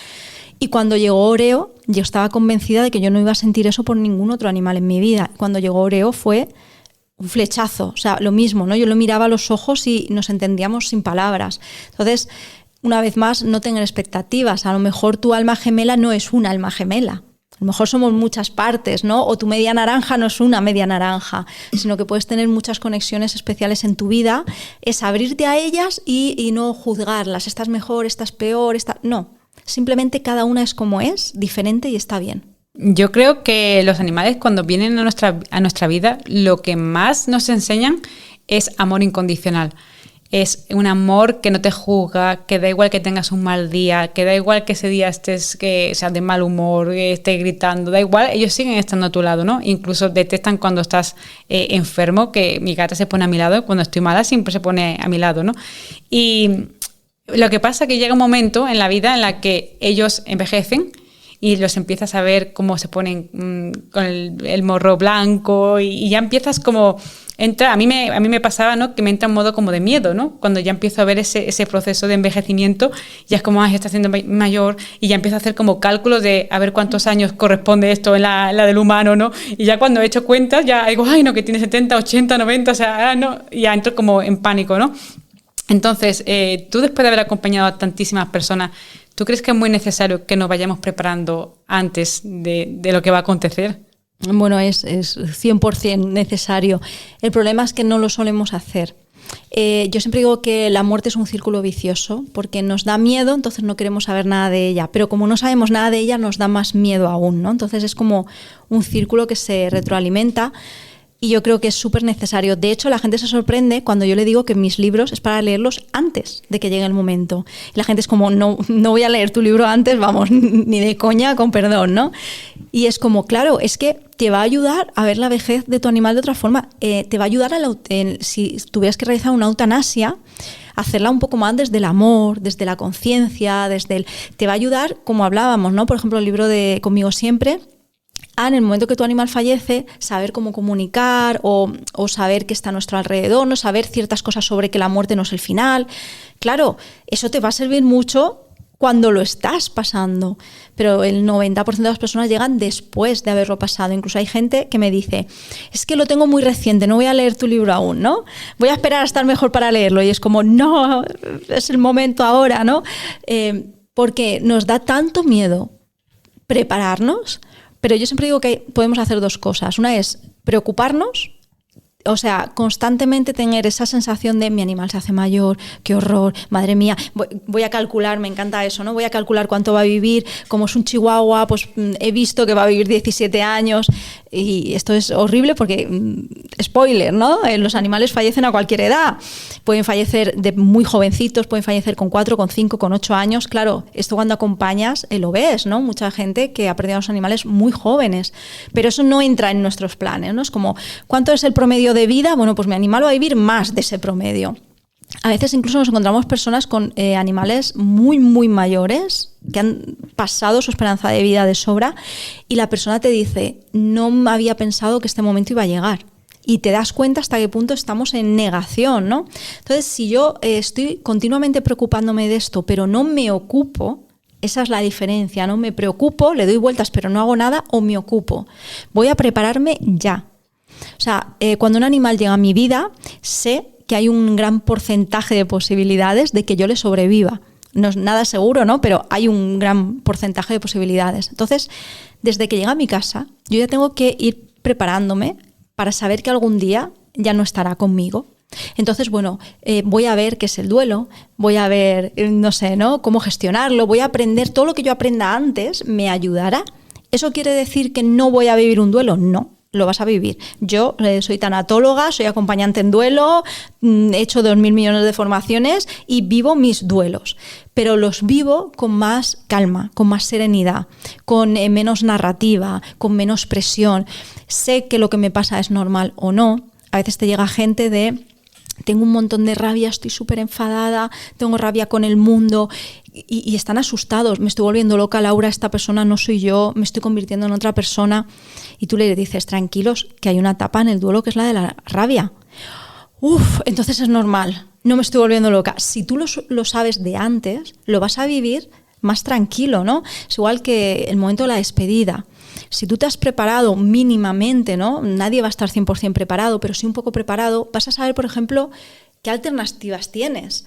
Y cuando llegó Oreo, yo estaba convencida de que yo no iba a sentir eso por ningún otro animal en mi vida. Cuando llegó Oreo fue un flechazo, o sea, lo mismo, ¿no? Yo lo miraba a los ojos y nos entendíamos sin palabras. Entonces... Una vez más, no tener expectativas. A lo mejor tu alma gemela no es una alma gemela. A lo mejor somos muchas partes, ¿no? O tu media naranja no es una media naranja, sino que puedes tener muchas conexiones especiales en tu vida. Es abrirte a ellas y no juzgarlas. Esta es mejor, esta es peor, No, simplemente cada una es como es, diferente y está bien. Yo creo que los animales cuando vienen a nuestra vida, lo que más nos enseñan es amor incondicional. Es un amor que no te juzga, que da igual que tengas un mal día, que da igual que ese día que seas de mal humor, que estés gritando, da igual, ellos siguen estando a tu lado, ¿no? Incluso detectan cuando estás enfermo, que mi gata se pone a mi lado, cuando estoy mala siempre se pone a mi lado, ¿no? Y lo que pasa es que llega un momento en la vida en la que ellos envejecen y los empiezas a ver cómo se ponen con el morro blanco y ya empiezas como... a mí me pasaba, ¿no? Que me entra un modo como de miedo, ¿no? Cuando ya empiezo a ver ese proceso de envejecimiento, ya es como, está haciendo mayor y ya empiezo a hacer como cálculos de a ver cuántos años corresponde esto en la del humano, ¿no? Y ya cuando he hecho cuentas, ya digo, no, que tiene 70, 80, 90, o sea, no, ya entro como en pánico, ¿no? Entonces, tú después de haber acompañado a tantísimas personas, ¿tú crees que es muy necesario que nos vayamos preparando antes de lo que va a acontecer? Bueno, es 100% necesario. El problema es que no lo solemos hacer. Yo siempre digo que la muerte es un círculo vicioso porque nos da miedo, entonces no queremos saber nada de ella, pero como no sabemos nada de ella nos da más miedo aún, ¿no? Entonces es como un círculo que se retroalimenta y yo creo que es súper necesario. De hecho, la gente se sorprende cuando yo le digo que mis libros es para leerlos antes de que llegue el momento. Y la gente es como, no voy a leer tu libro antes, vamos, ni de coña, con perdón, ¿no? Y es como, claro, es que te va a ayudar a ver la vejez de tu animal de otra forma. Te va a ayudar, si tuvieras que realizar una eutanasia, hacerla un poco más desde el amor, desde la conciencia, te va a ayudar, como hablábamos, ¿no? Por ejemplo, el libro de Conmigo Siempre, en el momento que tu animal fallece, saber cómo comunicar o saber qué está a nuestro alrededor, no saber ciertas cosas sobre que la muerte no es el final. Claro, eso te va a servir mucho cuando lo estás pasando, pero el 90% de las personas llegan después de haberlo pasado. Incluso hay gente que me dice, es que lo tengo muy reciente, no voy a leer tu libro aún, ¿no? Voy a esperar a estar mejor para leerlo. Y es como, no, es el momento ahora, ¿no? Porque nos da tanto miedo prepararnos, pero yo siempre digo que podemos hacer 2 cosas. Una es preocuparnos, O sea, constantemente tener esa sensación de mi animal se hace mayor, qué horror, madre mía, voy a calcular, me encanta eso, ¿no? Voy a calcular cuánto va a vivir, como es un chihuahua, pues he visto que va a vivir 17 años y esto es horrible porque, spoiler, ¿no? Los animales fallecen a cualquier edad, pueden fallecer de muy jovencitos, pueden fallecer con 4, con 5, con 8 años, claro, esto cuando acompañas lo ves, ¿no? Mucha gente que ha perdido a los animales muy jóvenes, pero eso no entra en nuestros planes, ¿no? Es como, ¿cuánto es el promedio de vida? Bueno, pues mi animal va a vivir más de ese promedio. A veces incluso nos encontramos personas con animales muy, muy mayores que han pasado su esperanza de vida de sobra y la persona te dice, no me había pensado que este momento iba a llegar. Y te das cuenta hasta qué punto estamos en negación, ¿no? Entonces, si yo estoy continuamente preocupándome de esto, pero no me ocupo, esa es la diferencia, ¿no? Me preocupo, le doy vueltas, pero no hago nada, o me ocupo. Voy a prepararme ya. O sea, cuando un animal llega a mi vida, sé que hay un gran porcentaje de posibilidades de que yo le sobreviva. No es nada seguro, ¿no? Pero hay un gran porcentaje de posibilidades. Entonces, desde que llega a mi casa, yo ya tengo que ir preparándome para saber que algún día ya no estará conmigo. Entonces, bueno, voy a ver qué es el duelo, voy a ver, no sé, ¿no? Cómo gestionarlo, voy a aprender, todo lo que yo aprenda antes me ayudará. ¿Eso quiere decir que no voy a vivir un duelo? No. Lo vas a vivir. Yo soy tanatóloga, soy acompañante en duelo, he hecho 2.000 millones de formaciones y vivo mis duelos, pero los vivo con más calma, con más serenidad, con menos narrativa, con menos presión. Sé que lo que me pasa es normal o no. A veces te llega gente de... Tengo un montón de rabia, estoy súper enfadada, tengo rabia con el mundo y están asustados. Me estoy volviendo loca, Laura, esta persona no soy yo, me estoy convirtiendo en otra persona. Y tú le dices, tranquilos, que hay una etapa en el duelo que es la de la rabia. Entonces es normal, no me estoy volviendo loca. Si tú lo sabes de antes, lo vas a vivir más tranquilo, ¿no? Es igual que el momento de la despedida. Si tú te has preparado mínimamente, ¿no? Nadie va a estar 100% preparado, pero sí un poco preparado, vas a saber, por ejemplo, qué alternativas tienes.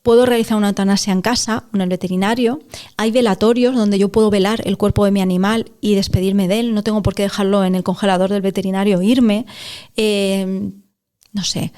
Puedo realizar una eutanasia en casa, en el veterinario. Hay velatorios donde yo puedo velar el cuerpo de mi animal y despedirme de él. No tengo por qué dejarlo en el congelador del veterinario e irme. No sé.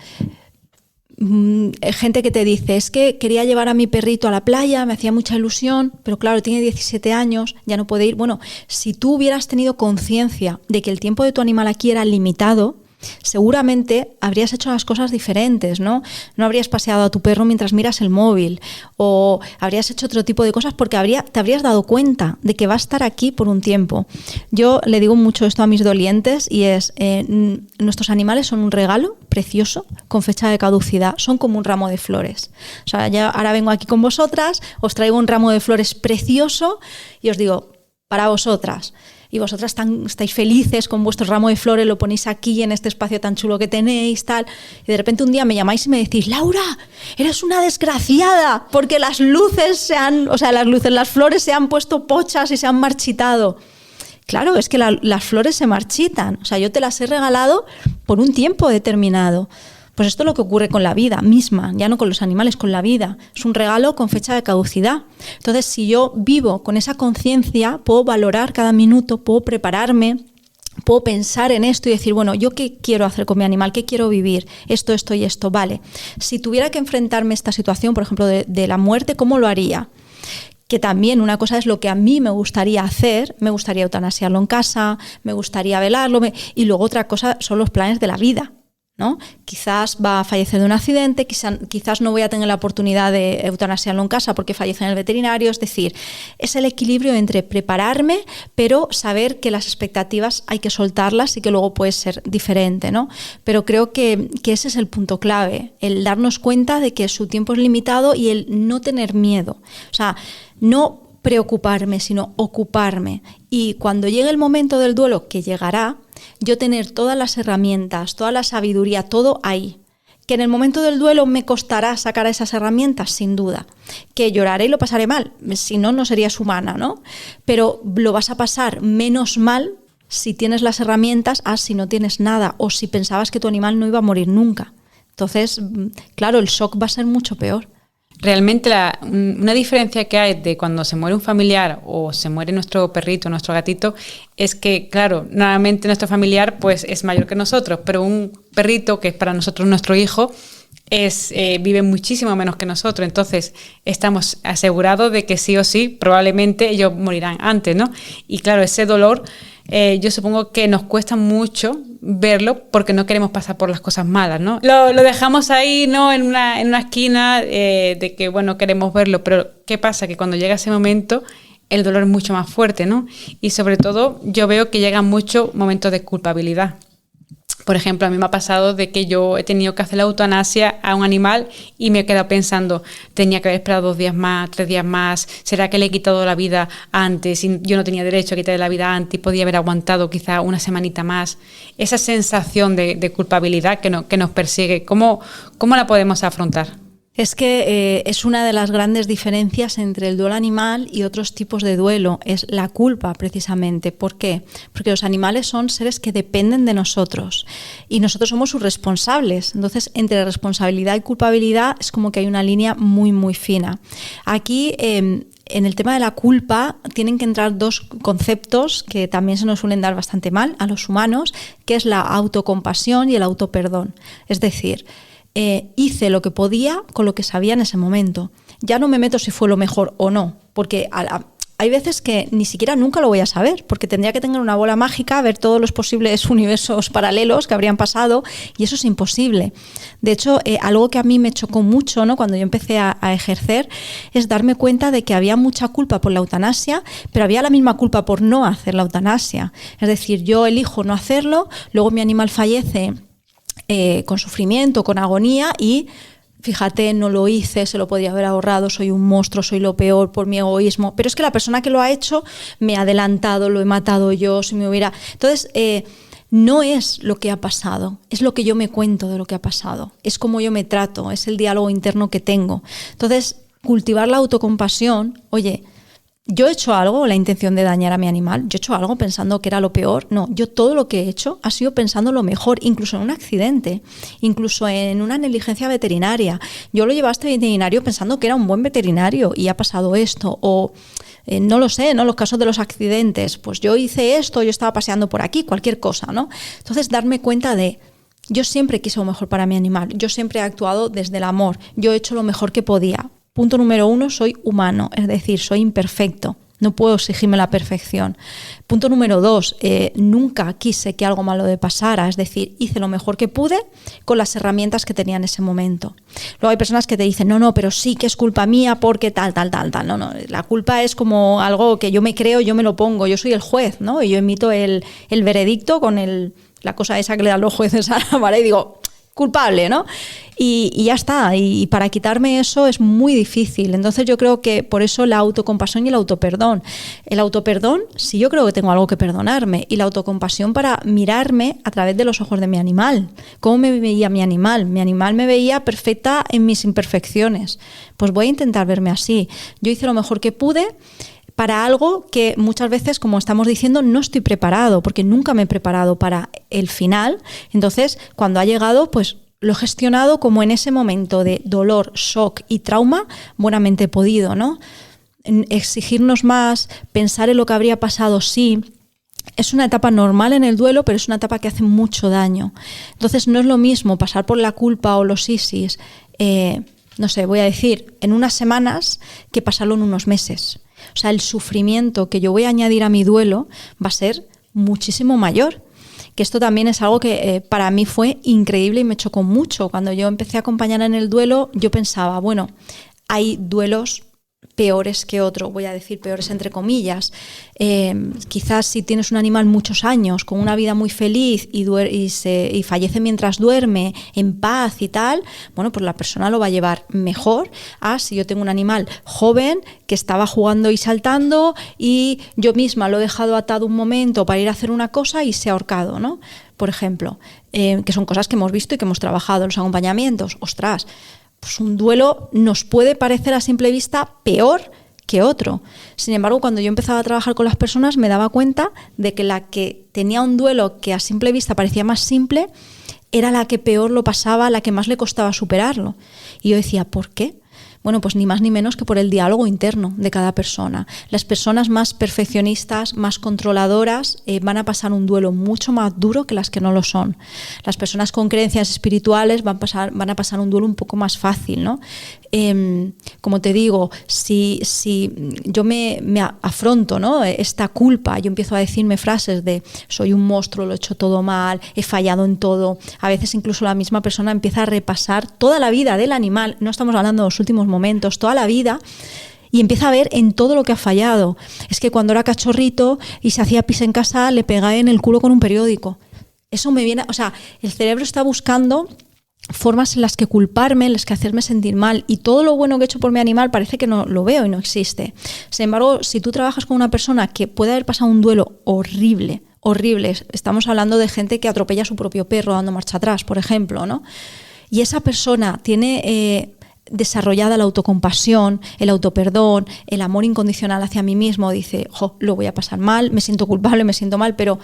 Gente que te dice, es que quería llevar a mi perrito a la playa, me hacía mucha ilusión, pero claro, tiene 17 años, ya no puede ir. Bueno, si tú hubieras tenido conciencia de que el tiempo de tu animal aquí era limitado, seguramente habrías hecho las cosas diferentes, ¿no? No habrías paseado a tu perro mientras miras el móvil o habrías hecho otro tipo de cosas porque te habrías dado cuenta de que va a estar aquí por un tiempo. Yo le digo mucho esto a mis dolientes y es, nuestros animales son un regalo precioso con fecha de caducidad, son como un ramo de flores. O sea, ya ahora vengo aquí con vosotras, os traigo un ramo de flores precioso y os digo, para vosotras. Y vosotras estáis felices con vuestro ramo de flores, lo ponéis aquí en este espacio tan chulo que tenéis, tal. Y de repente un día me llamáis y me decís, Laura, eres una desgraciada, porque las flores se han puesto pochas y se han marchitado. Claro, es que las flores se marchitan. O sea, yo te las he regalado por un tiempo determinado. Pues esto es lo que ocurre con la vida misma, ya no con los animales, con la vida. Es un regalo con fecha de caducidad. Entonces, si yo vivo con esa conciencia, puedo valorar cada minuto, puedo prepararme, puedo pensar en esto y decir, bueno, ¿yo qué quiero hacer con mi animal? ¿Qué quiero vivir? Esto y esto, vale. Si tuviera que enfrentarme a esta situación, por ejemplo, de la muerte, ¿cómo lo haría? Que también una cosa es lo que a mí me gustaría hacer, me gustaría eutanasiarlo en casa, me gustaría velarlo, y luego otra cosa son los planes de la vida, ¿no? Quizás va a fallecer de un accidente, quizás no voy a tener la oportunidad de eutanasiarlo en casa porque fallece en el veterinario. Es decir, es el equilibrio entre prepararme, pero saber que las expectativas hay que soltarlas y que luego puede ser diferente, ¿no? Pero creo que ese es el punto clave, el darnos cuenta de que su tiempo es limitado y el no tener miedo. O sea, no preocuparme, sino ocuparme. Y cuando llegue el momento del duelo, que llegará, yo tener todas las herramientas, toda la sabiduría, todo ahí. Que en el momento del duelo me costará sacar esas herramientas, sin duda. Que lloraré y lo pasaré mal, si no, no serías humana, ¿no? Pero lo vas a pasar menos mal si tienes las herramientas a si no tienes nada o si pensabas que tu animal no iba a morir nunca. Entonces, claro, el shock va a ser mucho peor. Realmente una diferencia que hay de cuando se muere un familiar o se muere nuestro perrito, nuestro gatito, es que, claro, normalmente nuestro familiar pues es mayor que nosotros, pero un perrito que es para nosotros nuestro hijo vive muchísimo menos que nosotros, entonces estamos asegurados de que sí o sí probablemente ellos morirán antes, ¿no? Y claro, ese dolor yo supongo que nos cuesta mucho verlo porque no queremos pasar por las cosas malas, ¿no? Lo dejamos ahí, ¿no? En una esquina de que, bueno, queremos verlo, pero ¿qué pasa? Que cuando llega ese momento el dolor es mucho más fuerte, ¿no? Y sobre todo yo veo que llegan muchos momentos de culpabilidad. Por ejemplo, a mí me ha pasado de que yo he tenido que hacer la eutanasia a un animal y me he quedado pensando, tenía que haber esperado 2 días más, 3 días más, ¿será que le he quitado la vida antes? Y yo no tenía derecho a quitarle la vida antes y podía haber aguantado quizá una semanita más. Esa sensación de culpabilidad que nos persigue, ¿cómo la podemos afrontar? Es que es una de las grandes diferencias entre el duelo animal y otros tipos de duelo, es la culpa precisamente. ¿Por qué? Porque los animales son seres que dependen de nosotros y nosotros somos sus responsables. Entonces, entre responsabilidad y culpabilidad es como que hay una línea muy, muy fina. Aquí, en el tema de la culpa, tienen que entrar 2 conceptos que también se nos suelen dar bastante mal a los humanos, que es la autocompasión y el autoperdón. Es decir, hice lo que podía con lo que sabía en ese momento. Ya no me meto si fue lo mejor o no, porque hay veces que ni siquiera nunca lo voy a saber, porque tendría que tener una bola mágica, ver todos los posibles universos paralelos que habrían pasado, y eso es imposible. De hecho, algo que a mí me chocó mucho, ¿no?, cuando yo empecé a ejercer, es darme cuenta de que había mucha culpa por la eutanasia, pero había la misma culpa por no hacer la eutanasia. Es decir, yo elijo no hacerlo, luego mi animal fallece con sufrimiento, con agonía y fíjate, no lo hice, se lo podría haber ahorrado, soy un monstruo, soy lo peor por mi egoísmo, pero es que la persona que lo ha hecho me ha adelantado, lo he matado yo, si me hubiera... Entonces, no es lo que ha pasado, es lo que yo me cuento de lo que ha pasado, es cómo yo me trato, es el diálogo interno que tengo. Entonces, cultivar la autocompasión, oye, ¿yo he hecho algo con la intención de dañar a mi animal? ¿Yo he hecho algo pensando que era lo peor? No, yo todo lo que he hecho ha sido pensando lo mejor, incluso en un accidente, incluso en una negligencia veterinaria. Yo lo llevé a este veterinario pensando que era un buen veterinario y ha pasado esto, o no lo sé, ¿no?, los casos de los accidentes, pues yo hice esto, yo estaba paseando por aquí, cualquier cosa, ¿no? Entonces, darme cuenta de... Yo siempre quise lo mejor para mi animal, yo siempre he actuado desde el amor, yo he hecho lo mejor que podía. Punto número 1, soy humano, es decir, soy imperfecto, no puedo exigirme la perfección. Punto número 2, nunca quise que algo malo me pasara, es decir, hice lo mejor que pude con las herramientas que tenía en ese momento. Luego hay personas que te dicen, no, pero sí que es culpa mía porque tal. No, la culpa es como algo que yo me creo, yo me lo pongo, yo soy el juez, ¿no? Y yo emito el veredicto con la cosa esa que le dan los jueces a la vara y digo... culpable, ¿no? Y ya está, y para quitarme eso es muy difícil. Entonces yo creo que por eso la autocompasión y el autoperdón. El autoperdón, sí, yo creo que tengo algo que perdonarme, y la autocompasión para mirarme a través de los ojos de mi animal. ¿Cómo me veía mi animal? Mi animal me veía perfecta en mis imperfecciones. Pues voy a intentar verme así. Yo hice lo mejor que pude para algo que muchas veces, como estamos diciendo, no estoy preparado, porque nunca me he preparado para el final. Entonces, cuando ha llegado, pues lo he gestionado como en ese momento de dolor, shock y trauma, buenamente he podido, ¿no? Exigirnos más, pensar en lo que habría pasado, sí. Es una etapa normal en el duelo, pero es una etapa que hace mucho daño. Entonces, no es lo mismo pasar por la culpa o los ISIS, no sé, voy a decir, en unas semanas, que pasarlo en unos meses. O sea, el sufrimiento que yo voy a añadir a mi duelo va a ser muchísimo mayor. Que esto también es algo que para mí fue increíble y me chocó mucho. Cuando yo empecé a acompañar en el duelo, yo pensaba, bueno, hay duelos peores que otro, voy a decir peores entre comillas. Quizás si tienes un animal muchos años, con una vida muy feliz y fallece mientras duerme, en paz y tal, bueno, pues la persona lo va a llevar mejor a si yo tengo un animal joven que estaba jugando y saltando y yo misma lo he dejado atado un momento para ir a hacer una cosa y se ha ahorcado, ¿no? Por ejemplo, que son cosas que hemos visto y que hemos trabajado en los acompañamientos. Ostras, pues un duelo nos puede parecer a simple vista peor que otro. Sin embargo, cuando yo empezaba a trabajar con las personas, me daba cuenta de que la que tenía un duelo que a simple vista parecía más simple era la que peor lo pasaba, la que más le costaba superarlo. Y yo decía, ¿por qué? Bueno, pues ni más ni menos que por el diálogo interno de cada persona. Las personas más perfeccionistas, más controladoras, van a pasar un duelo mucho más duro que las que no lo son. Las personas con creencias espirituales van a pasar un duelo un poco más fácil, ¿no? Como te digo, si yo me afronto, ¿no?, esta culpa, yo empiezo a decirme frases de soy un monstruo, lo he hecho todo mal, he fallado en todo. A veces incluso la misma persona empieza a repasar toda la vida del animal, no estamos hablando de los últimos momentos, toda la vida, y empieza a ver en todo lo que ha fallado. Es que cuando era cachorrito y se hacía pis en casa, le pegaba en el culo con un periódico. Eso me viene, o sea, el cerebro está buscando formas en las que culparme, en las que hacerme sentir mal, y todo lo bueno que he hecho por mi animal parece que no lo veo y no existe. Sin embargo, si tú trabajas con una persona que puede haber pasado un duelo horrible, estamos hablando de gente que atropella a su propio perro dando marcha atrás, por ejemplo, ¿no? Y esa persona tiene desarrollada la autocompasión, el autoperdón, el amor incondicional hacia mí mismo, dice, lo voy a pasar mal, me siento culpable, me siento mal, pero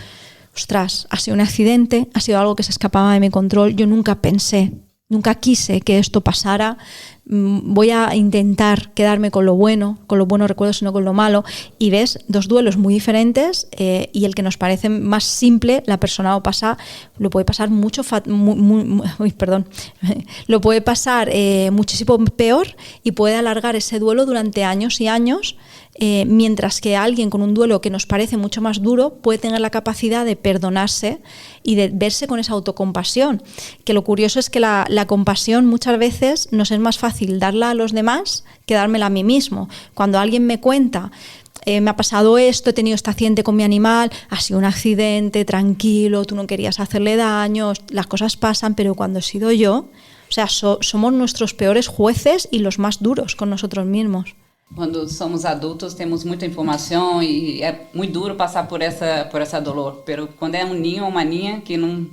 ostras, ha sido un accidente, ha sido algo que se escapaba de mi control, yo nunca pensé, nunca quise que esto pasara, voy a intentar quedarme con lo bueno recuerdo, sino con lo malo, y ves dos duelos muy diferentes, y el que nos parece más simple, la persona lo puede pasar lo puede pasar muchísimo peor y puede alargar ese duelo durante años y años, mientras que alguien con un duelo que nos parece mucho más duro puede tener la capacidad de perdonarse y de verse con esa autocompasión, que lo curioso es que la compasión muchas veces nos es más fácil darla a los demás que dármela a mí mismo. Cuando alguien me cuenta, me ha pasado esto, he tenido este accidente con mi animal, ha sido un accidente, tranquilo, tú no querías hacerle daño, las cosas pasan, pero cuando he sido yo, o sea, somos nuestros peores jueces y los más duros con nosotros mismos. Quando somos adultos temos muita informação e é muito duro passar por essa dolor. Pero quando é niño ou uma niña que não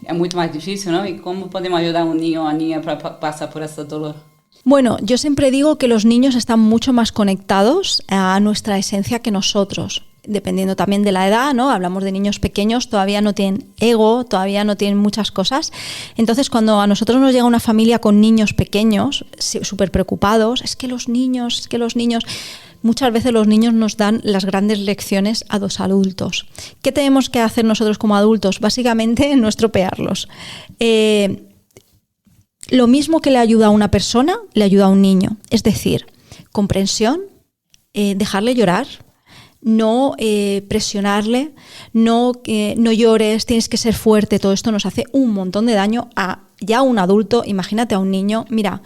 é muito mais difícil, ¿no? E como podemos ayudar un niño o a niña para pasar por ese dolor? Bueno, yo siempre digo que los niños están mucho más conectados a nuestra esencia que nosotros, dependiendo también de la edad, ¿no? Hablamos de niños pequeños, todavía no tienen ego, todavía no tienen muchas cosas. Entonces, cuando a nosotros nos llega una familia con niños pequeños, súper preocupados, es que los niños, muchas veces los niños nos dan las grandes lecciones a los adultos. ¿Qué tenemos que hacer nosotros como adultos? Básicamente no estropearlos. Lo mismo que le ayuda a una persona, le ayuda a un niño. Es decir, comprensión, dejarle llorar, no presionarle, no llores, tienes que ser fuerte. Todo esto nos hace un montón de daño a ya un adulto. Imagínate a un niño, mira,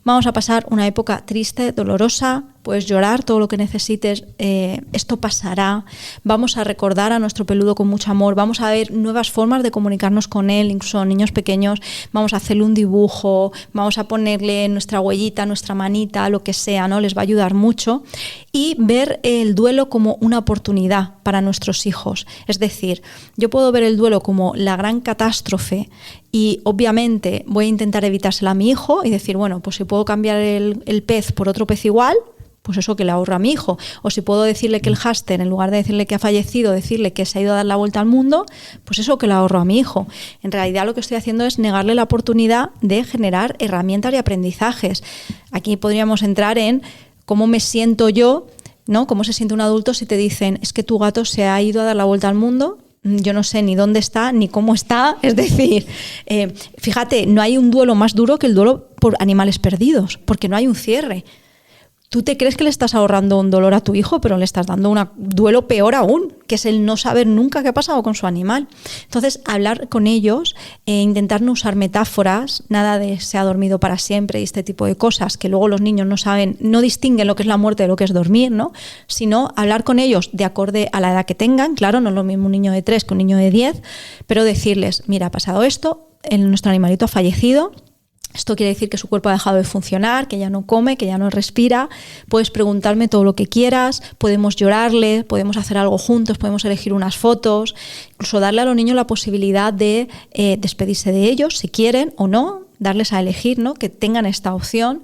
vamos a pasar una época triste, dolorosa, puedes llorar todo lo que necesites, esto pasará, vamos a recordar a nuestro peludo con mucho amor, vamos a ver nuevas formas de comunicarnos con él, incluso niños pequeños, vamos a hacerle un dibujo, vamos a ponerle nuestra huellita, nuestra manita, lo que sea, ¿no? Les va a ayudar mucho, y ver el duelo como una oportunidad para nuestros hijos. Es decir, yo puedo ver el duelo como la gran catástrofe y obviamente voy a intentar evitársela a mi hijo y decir, bueno, pues si puedo cambiar el pez por otro pez igual, pues eso que le ahorro a mi hijo. O si puedo decirle que el hámster, en lugar de decirle que ha fallecido, decirle que se ha ido a dar la vuelta al mundo, pues eso que le ahorro a mi hijo. En realidad lo que estoy haciendo es negarle la oportunidad de generar herramientas y aprendizajes. Aquí podríamos entrar en cómo me siento yo, ¿no? Cómo se siente un adulto si te dicen, es que tu gato se ha ido a dar la vuelta al mundo, yo no sé ni dónde está, ni cómo está. Es decir, fíjate, no hay un duelo más duro que el duelo por animales perdidos, porque no hay un cierre. Tú te crees que le estás ahorrando un dolor a tu hijo, pero le estás dando un duelo peor aún, que es el no saber nunca qué ha pasado con su animal. Entonces, hablar con ellos, intentar no usar metáforas, nada de se ha dormido para siempre y este tipo de cosas, que luego los niños no saben, no distinguen lo que es la muerte de lo que es dormir, ¿no? Sino hablar con ellos de acorde a la edad que tengan. Claro, no es lo mismo un niño de 3 que un niño de 10, pero decirles, mira, ha pasado esto, nuestro animalito ha fallecido. Esto quiere decir que su cuerpo ha dejado de funcionar, que ya no come, que ya no respira. Puedes preguntarme todo lo que quieras, podemos llorarle, podemos hacer algo juntos, podemos elegir unas fotos, incluso darle a los niños la posibilidad de despedirse de ellos, si quieren o no, darles a elegir, ¿no? Que tengan esta opción.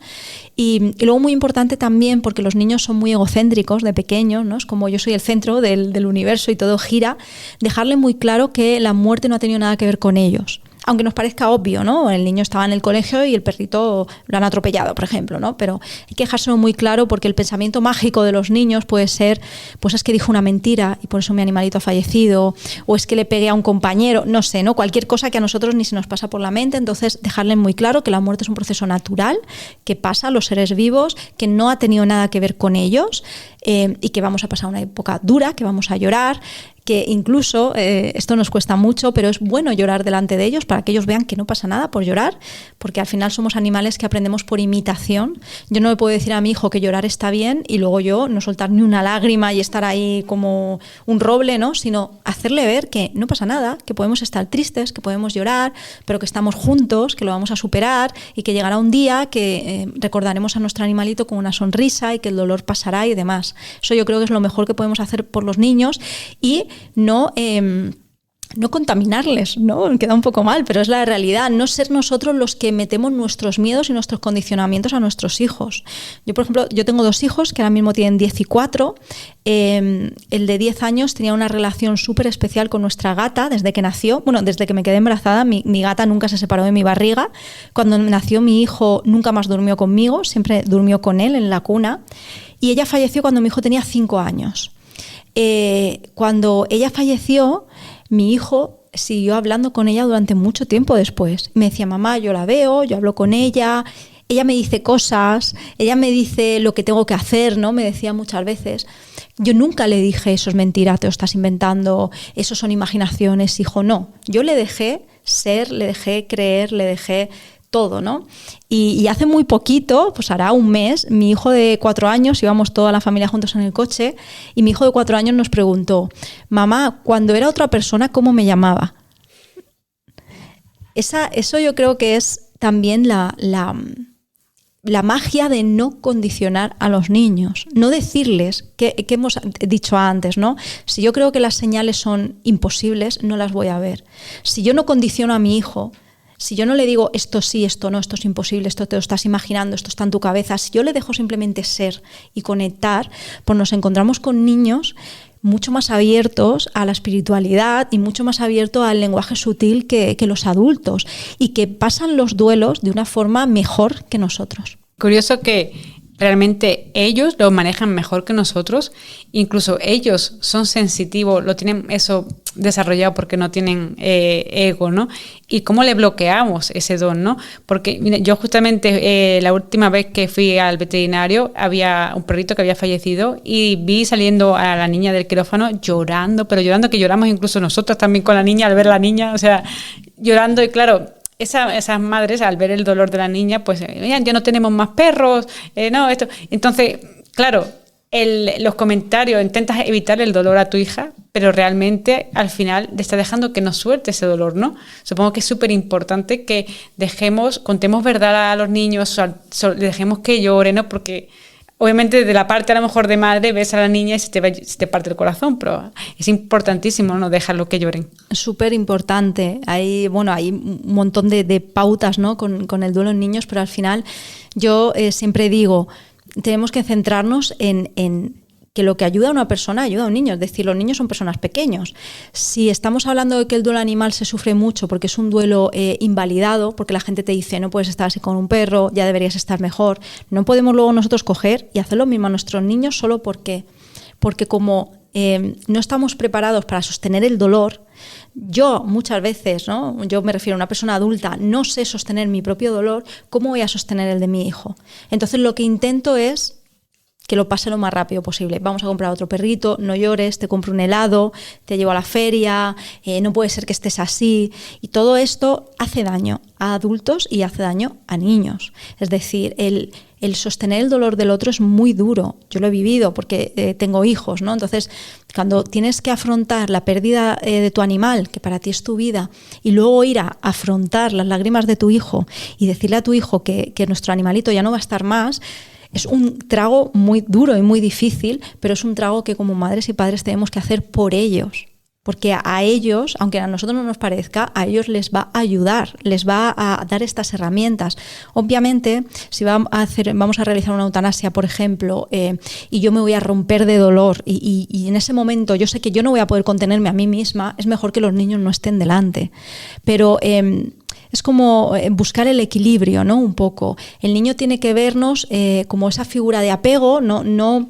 Y luego muy importante también, porque los niños son muy egocéntricos de pequeños, ¿no? Es como yo soy el centro del universo y todo gira, dejarle muy claro que la muerte no ha tenido nada que ver con ellos. aunque nos parezca obvio, ¿no? El niño estaba en el colegio y el perrito lo han atropellado, por ejemplo, ¿no? Pero hay que dejárselo muy claro, porque el pensamiento mágico de los niños puede ser, pues es que dijo una mentira y por eso mi animalito ha fallecido, o es que le pegué a un compañero, no sé, ¿no? Cualquier cosa que a nosotros ni se nos pasa por la mente. Entonces, dejarle muy claro que la muerte es un proceso natural, que pasa a los seres vivos, que no ha tenido nada que ver con ellos, y que vamos a pasar una época dura, que vamos a llorar, que incluso, esto nos cuesta mucho, pero es bueno llorar delante de ellos para que ellos vean que no pasa nada por llorar, porque al final somos animales que aprendemos por imitación. Yo no le puedo decir a mi hijo que llorar está bien y luego yo no soltar ni una lágrima y estar ahí como un roble, ¿no? Sino hacerle ver que no pasa nada, que podemos estar tristes, que podemos llorar, pero que estamos juntos, que lo vamos a superar y que llegará un día que recordaremos a nuestro animalito con una sonrisa y que el dolor pasará y demás. Eso yo creo que es lo mejor que podemos hacer por los niños, y no contaminarles, ¿no? Queda un poco mal, pero es la realidad. No ser nosotros los que metemos nuestros miedos y nuestros condicionamientos a nuestros hijos. Yo, por ejemplo, yo tengo 2 hijos que ahora mismo tienen 10 y 4. El de 10 años tenía una relación súper especial con nuestra gata desde que nació. Bueno, desde que me quedé embarazada, mi gata nunca se separó de mi barriga. Cuando nació mi hijo nunca más durmió conmigo, siempre durmió con él en la cuna. Y ella falleció cuando mi hijo tenía 5 años. Cuando ella falleció, mi hijo siguió hablando con ella durante mucho tiempo después. Me decía, mamá, yo la veo, yo hablo con ella me dice cosas, ella me dice lo que tengo que hacer, ¿no? Me decía muchas veces. Yo nunca le dije, eso es mentira, te lo estás inventando, eso son imaginaciones, hijo, no. Yo le dejé ser, le dejé creer, le dejé todo, ¿no? Y hace muy poquito, pues hará un mes, mi hijo de 4 años, íbamos toda la familia juntos en el coche, y mi hijo de 4 años nos preguntó, mamá, cuando era otra persona, ¿cómo me llamaba? Eso yo creo que es también la magia de no condicionar a los niños, no decirles que hemos dicho antes, ¿no? Si yo creo que las señales son imposibles, no las voy a ver. Si yo no condiciono a mi hijo, si yo no le digo esto sí, esto no, esto es imposible, esto te lo estás imaginando, esto está en tu cabeza, si yo le dejo simplemente ser y conectar, pues nos encontramos con niños mucho más abiertos a la espiritualidad y mucho más abiertos al lenguaje sutil que los adultos, y que pasan los duelos de una forma mejor que nosotros. Curioso que realmente ellos lo manejan mejor que nosotros, incluso ellos son sensitivos, lo tienen eso desarrollado porque no tienen ego, ¿no? Y cómo le bloqueamos ese don, ¿no? Porque mira, yo justamente la última vez que fui al veterinario había un perrito que había fallecido y vi saliendo a la niña del quirófano llorando, pero llorando, que lloramos incluso nosotras también con la niña al ver a la niña, o sea, llorando. Y claro, esas madres al ver el dolor de la niña, pues ya no tenemos más perros, no, esto. Entonces, claro, los comentarios, intentas evitar el dolor a tu hija, pero realmente al final le estás dejando que no suelte ese dolor, ¿no? Supongo que es súper importante que contemos verdad a los niños, dejemos que llore, ¿no? Porque obviamente de la parte a lo mejor de madre ves a la niña y se te parte el corazón, pero es importantísimo no dejarlo que lloren. Súper importante. Hay un montón de pautas, ¿no? con el duelo en niños, pero al final yo siempre digo, tenemos que centrarnos en que lo que ayuda a una persona ayuda a un niño. Es decir, los niños son personas pequeños. Si estamos hablando de que el duelo animal se sufre mucho porque es un duelo invalidado, porque la gente te dice no puedes estar así con un perro, ya deberías estar mejor, no podemos luego nosotros coger y hacer lo mismo a nuestros niños solo porque como no estamos preparados para sostener el dolor. Yo muchas veces, ¿no? Yo me refiero a una persona adulta, no sé sostener mi propio dolor, ¿cómo voy a sostener el de mi hijo? Entonces lo que intento es que lo pase lo más rápido posible. Vamos a comprar otro perrito, no llores, te compro un helado, te llevo a la feria, no puede ser que estés así. Y todo esto hace daño a adultos y hace daño a niños. Es decir, el sostener el dolor del otro es muy duro. Yo lo he vivido porque tengo hijos, ¿no? Entonces, cuando tienes que afrontar la pérdida de tu animal, que para ti es tu vida, y luego ir a afrontar las lágrimas de tu hijo y decirle a tu hijo que nuestro animalito ya no va a estar más, es un trago muy duro y muy difícil, pero es un trago que como madres y padres tenemos que hacer por ellos. Porque a ellos, aunque a nosotros no nos parezca, a ellos les va a ayudar, les va a dar estas herramientas. Obviamente, si vamos a realizar una eutanasia, por ejemplo, y yo me voy a romper de dolor y en ese momento yo sé que yo no voy a poder contenerme a mí misma, es mejor que los niños no estén delante. Pero es como buscar el equilibrio, ¿no? Un poco. El niño tiene que vernos como esa figura de apego, no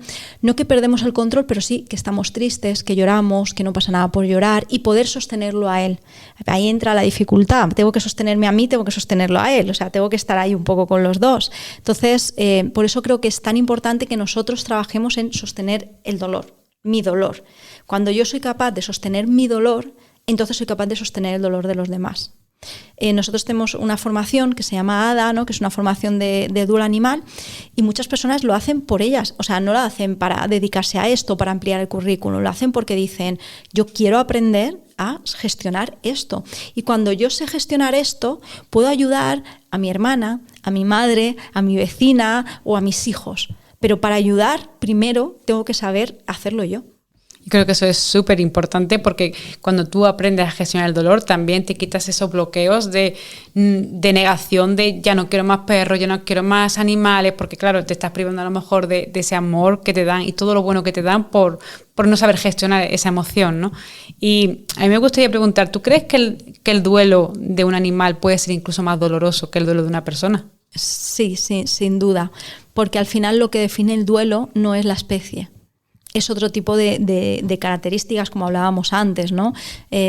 que perdemos el control, pero sí que estamos tristes, que lloramos, que no pasa nada por llorar y poder sostenerlo a él. Ahí entra la dificultad. Tengo que sostenerme a mí, tengo que sostenerlo a él. O sea, tengo que estar ahí un poco con los dos. Entonces, por eso creo que es tan importante que nosotros trabajemos en sostener el dolor, mi dolor. Cuando yo soy capaz de sostener mi dolor, entonces soy capaz de sostener el dolor de los demás. Nosotros tenemos una formación que se llama ADA, ¿no? Que es una formación de duelo animal, y muchas personas lo hacen por ellas, o sea, no lo hacen para dedicarse a esto, para ampliar el currículum, lo hacen porque dicen, yo quiero aprender a gestionar esto, y cuando yo sé gestionar esto, puedo ayudar a mi hermana, a mi madre, a mi vecina o a mis hijos, pero para ayudar primero tengo que saber hacerlo yo. Creo que eso es súper importante porque cuando tú aprendes a gestionar el dolor también te quitas esos bloqueos de negación de ya no quiero más perros, ya no quiero más animales, porque claro, te estás privando a lo mejor de ese amor que te dan y todo lo bueno que te dan por no saber gestionar esa emoción, ¿no? Y a mí me gustaría preguntar, ¿tú crees que el duelo de un animal puede ser incluso más doloroso que el duelo de una persona? Sí, sin duda, porque al final lo que define el duelo no es la especie. Es otro tipo de características, como hablábamos antes, ¿no?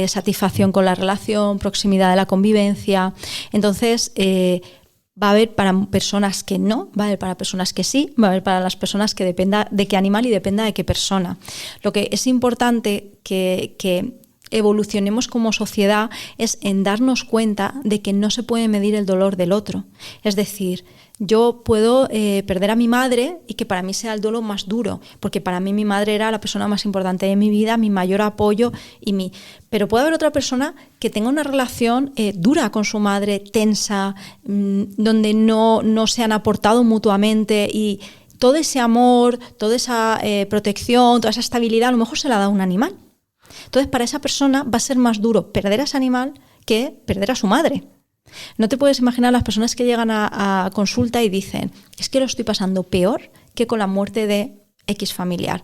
Satisfacción con la relación, proximidad de la convivencia. Entonces, va a haber para personas que no, va a haber para personas que sí, va a haber para las personas que dependa de qué animal y dependa de qué persona. Lo que es importante que evolucionemos como sociedad es en darnos cuenta de que no se puede medir el dolor del otro. Es decir, yo puedo perder a mi madre y que para mí sea el duelo más duro, porque para mí mi madre era la persona más importante de mi vida, mi mayor apoyo pero puede haber otra persona que tenga una relación dura con su madre, tensa, donde no se han aportado mutuamente y todo ese amor, toda esa protección, toda esa estabilidad a lo mejor se la da un animal. Entonces para esa persona va a ser más duro perder a ese animal que perder a su madre. No te puedes imaginar las personas que llegan a consulta y dicen, es que lo estoy pasando peor que con la muerte de X familiar.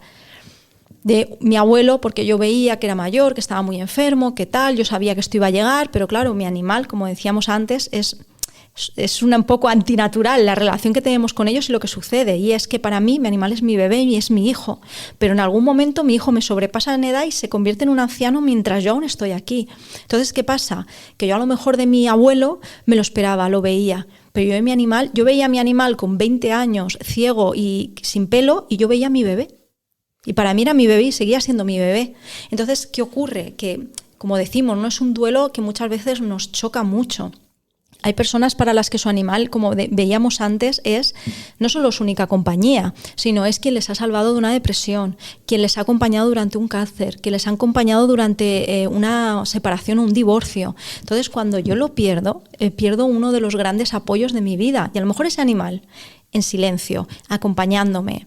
De mi abuelo, porque yo veía que era mayor, que estaba muy enfermo, que tal, yo sabía que esto iba a llegar, pero claro, mi animal, como decíamos antes, es un poco antinatural la relación que tenemos con ellos y lo que sucede, y es que para mí mi animal es mi bebé y es mi hijo, pero en algún momento mi hijo me sobrepasa en edad y se convierte en un anciano mientras yo aún estoy aquí. Entonces, ¿qué pasa? Que yo a lo mejor de mi abuelo me lo esperaba, lo veía, pero yo veía a mi animal con 20 años, ciego y sin pelo, y yo veía a mi bebé, y para mí era mi bebé y seguía siendo mi bebé. Entonces, ¿qué ocurre? Que, como decimos, no es un duelo que muchas veces nos choca mucho. Hay personas para las que su animal, como veíamos antes, es no solo su única compañía, sino es quien les ha salvado de una depresión, quien les ha acompañado durante un cáncer, quien les ha acompañado durante una separación o un divorcio. Entonces, cuando yo lo pierdo uno de los grandes apoyos de mi vida. Y a lo mejor ese animal, en silencio, acompañándome.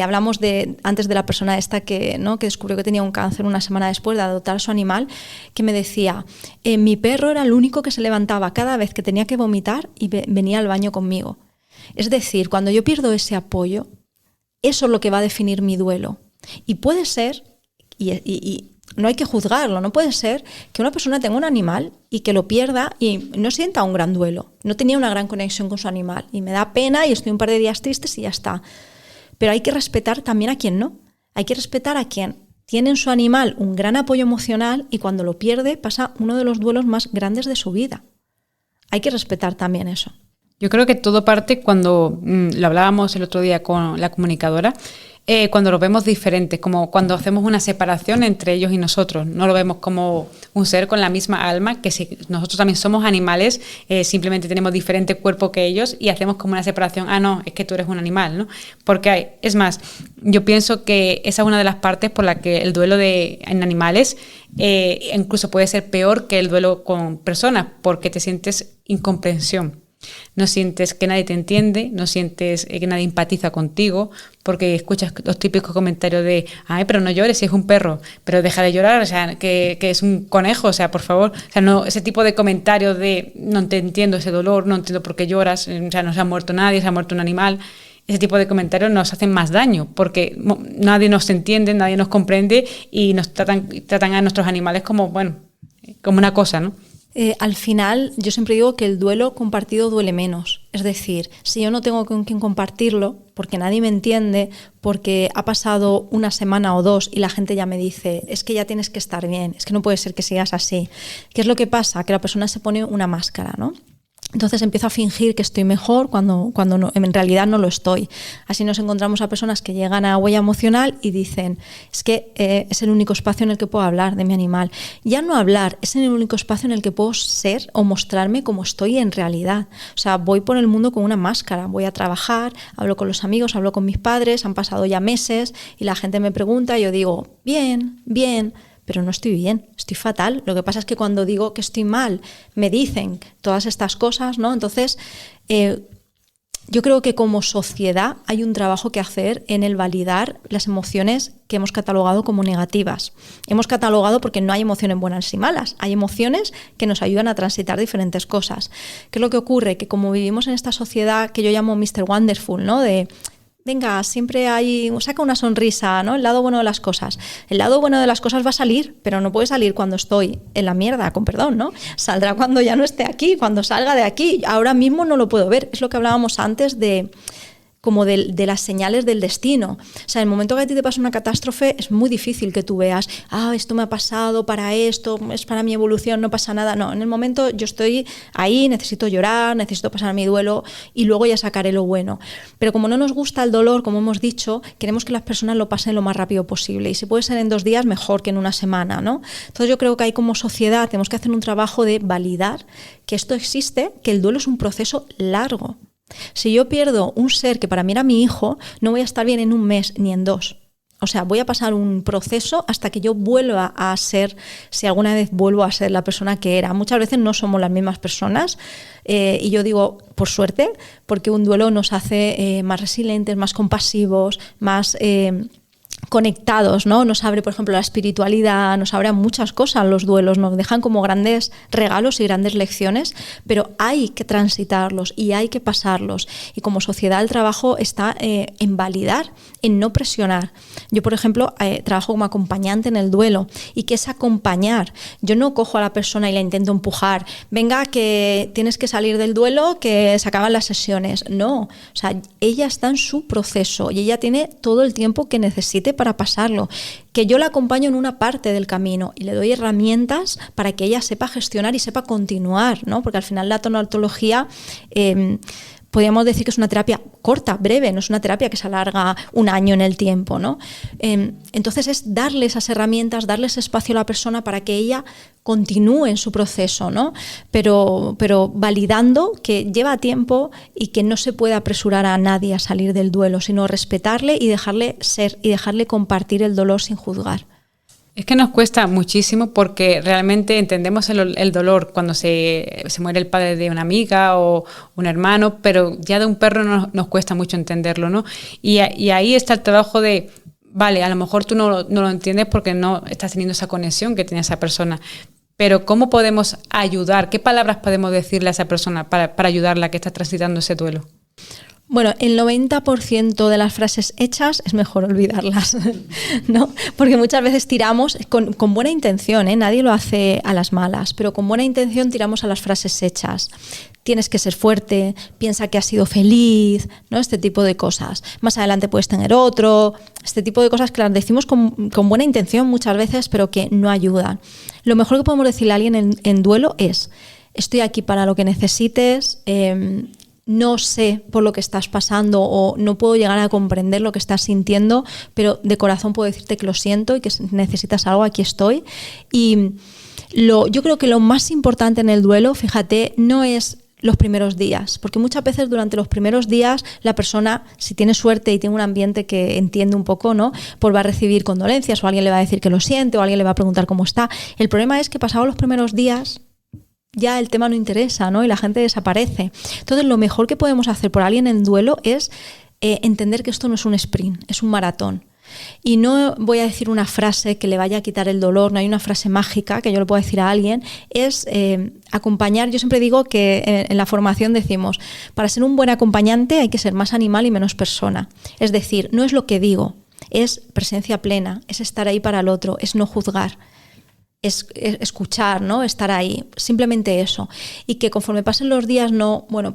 Hablamos antes de la persona esta que descubrió que tenía un cáncer una semana después de adoptar a su animal, que me decía, mi perro era el único que se levantaba cada vez que tenía que vomitar y venía al baño conmigo. Es decir, cuando yo pierdo ese apoyo, eso es lo que va a definir mi duelo. Y puede ser, y no hay que juzgarlo, no puede ser que una persona tenga un animal y que lo pierda y no sienta un gran duelo. No tenía una gran conexión con su animal y me da pena y estoy un par de días tristes y ya está. Pero hay que respetar también a quien no. Hay que respetar a quien tiene en su animal un gran apoyo emocional y cuando lo pierde pasa uno de los duelos más grandes de su vida. Hay que respetar también eso. Yo creo que todo parte cuando lo hablábamos el otro día con la comunicadora, cuando lo vemos diferente, como cuando hacemos una separación entre ellos y nosotros. No lo vemos como un ser con la misma alma, que si nosotros también somos animales, simplemente tenemos diferente cuerpo que ellos y hacemos como una separación. Ah, no, es que tú eres un animal, ¿no? Porque es más, yo pienso que esa es una de las partes por la que el duelo en animales incluso puede ser peor que el duelo con personas, porque te sientes incomprensión. No sientes que nadie te entiende, no sientes que nadie empatiza contigo, porque escuchas los típicos comentarios de ay, pero no llores si es un perro, pero deja de llorar, o sea, que es un conejo, o sea, por favor, o sea, no, ese tipo de comentarios de no te entiendo ese dolor, no entiendo por qué lloras, o sea, no se ha muerto nadie, se ha muerto un animal. Ese tipo de comentarios nos hacen más daño porque nadie nos entiende, nadie nos comprende y nos tratan a nuestros animales como, bueno, como una cosa, ¿no? Al final, yo siempre digo que el duelo compartido duele menos. Es decir, si yo no tengo con quién compartirlo, porque nadie me entiende, porque ha pasado una semana o dos y la gente ya me dice, es que ya tienes que estar bien, es que no puede ser que sigas así. ¿Qué es lo que pasa? Que la persona se pone una máscara, ¿no? Entonces empiezo a fingir que estoy mejor cuando no, en realidad no lo estoy. Así nos encontramos a personas que llegan a Huella Emocional y dicen, es que es el único espacio en el que puedo hablar de mi animal. Ya no hablar, es el único espacio en el que puedo ser o mostrarme como estoy en realidad. O sea, voy por el mundo con una máscara, voy a trabajar, hablo con los amigos, hablo con mis padres, han pasado ya meses y la gente me pregunta y yo digo, bien, bien, pero no estoy bien, estoy fatal. Lo que pasa es que cuando digo que estoy mal, me dicen todas estas cosas, ¿no? Entonces, yo creo que como sociedad hay un trabajo que hacer en el validar las emociones que hemos catalogado como negativas. Hemos catalogado porque no hay emociones buenas y malas, hay emociones que nos ayudan a transitar diferentes cosas. ¿Qué es lo que ocurre? Que como vivimos en esta sociedad que yo llamo Mr. Wonderful, ¿no? De venga, siempre hay, saca una sonrisa, ¿no? El lado bueno de las cosas. El lado bueno de las cosas va a salir, pero no puede salir cuando estoy en la mierda, con perdón, ¿no? Saldrá cuando ya no esté aquí, cuando salga de aquí. Ahora mismo no lo puedo ver. Es lo que hablábamos antes de las señales del destino. O sea, en el momento que a ti te pasa una catástrofe es muy difícil que tú veas, esto me ha pasado para esto, es para mi evolución, no pasa nada. No, en el momento yo estoy ahí, necesito llorar, necesito pasar mi duelo y luego ya sacaré lo bueno. Pero como no nos gusta el dolor, como hemos dicho, queremos que las personas lo pasen lo más rápido posible y si puede ser en 2 días, mejor que en una semana, ¿no? Entonces yo creo que ahí como sociedad tenemos que hacer un trabajo de validar que esto existe, que el duelo es un proceso largo. Si yo pierdo un ser que para mí era mi hijo, no voy a estar bien en 1 mes ni en 2. O sea, voy a pasar un proceso hasta que yo vuelva a ser, si alguna vez vuelvo a ser la persona que era. Muchas veces no somos las mismas personas y yo digo, por suerte, porque un duelo nos hace más resilientes, más compasivos, más conectados, ¿no? Nos abre, por ejemplo, la espiritualidad, nos abre a muchas cosas los duelos, nos dejan como grandes regalos y grandes lecciones, pero hay que transitarlos y hay que pasarlos. Y como sociedad el trabajo está en validar, en no presionar. Yo, por ejemplo, trabajo como acompañante en el duelo. ¿Y qué es acompañar? Yo no cojo a la persona y la intento empujar. Venga, que tienes que salir del duelo, que se acaban las sesiones. No, o sea, ella está en su proceso y ella tiene todo el tiempo que necesite para pasarlo, que yo la acompaño en una parte del camino y le doy herramientas para que ella sepa gestionar y sepa continuar, ¿no? Porque al final la tanatología podríamos decir que es una terapia corta, breve, no es una terapia que se alarga 1 año en el tiempo, ¿no? Entonces es darle esas herramientas, darle ese espacio a la persona para que ella continúe en su proceso, ¿no? Pero validando que lleva tiempo y que no se puede apresurar a nadie a salir del duelo, sino respetarle y dejarle ser y dejarle compartir el dolor sin juzgar. Es que nos cuesta muchísimo porque realmente entendemos el dolor cuando se muere el padre de una amiga o un hermano, pero ya de un perro nos cuesta mucho entenderlo, ¿no? Y ahí está el trabajo de, vale, a lo mejor tú no lo entiendes porque no estás teniendo esa conexión que tiene esa persona, pero ¿cómo podemos ayudar? ¿Qué palabras podemos decirle a esa persona para ayudarla que está transitando ese duelo? Bueno, el 90% de las frases hechas es mejor olvidarlas, ¿no? Porque muchas veces tiramos con buena intención, ¿eh? Nadie lo hace a las malas, pero con buena intención tiramos a las frases hechas. Tienes que ser fuerte, piensa que has sido feliz, ¿no? Este tipo de cosas. Más adelante puedes tener otro, este tipo de cosas que las decimos con buena intención muchas veces, pero que no ayudan. Lo mejor que podemos decirle a alguien en duelo es, estoy aquí para lo que necesites, no sé por lo que estás pasando o no puedo llegar a comprender lo que estás sintiendo, pero de corazón puedo decirte que lo siento y que si necesitas algo, aquí estoy. Y yo creo que lo más importante en el duelo, fíjate, no es los primeros días, porque muchas veces durante los primeros días la persona, si tiene suerte y tiene un ambiente que entiende un poco, ¿no? Pues va a recibir condolencias o alguien le va a decir que lo siente o alguien le va a preguntar cómo está. El problema es que pasados los primeros días ya el tema no interesa, ¿no? Y la gente desaparece. Entonces, lo mejor que podemos hacer por alguien en duelo es entender que esto no es un sprint, es un maratón. Y no voy a decir una frase que le vaya a quitar el dolor, no hay una frase mágica que yo le pueda decir a alguien, es acompañar. Yo siempre digo que en la formación decimos, para ser un buen acompañante hay que ser más animal y menos persona. Es decir, no es lo que digo, es presencia plena, es estar ahí para el otro, es no juzgar. Es escuchar, ¿no? Estar ahí, simplemente eso. Y que conforme pasen los días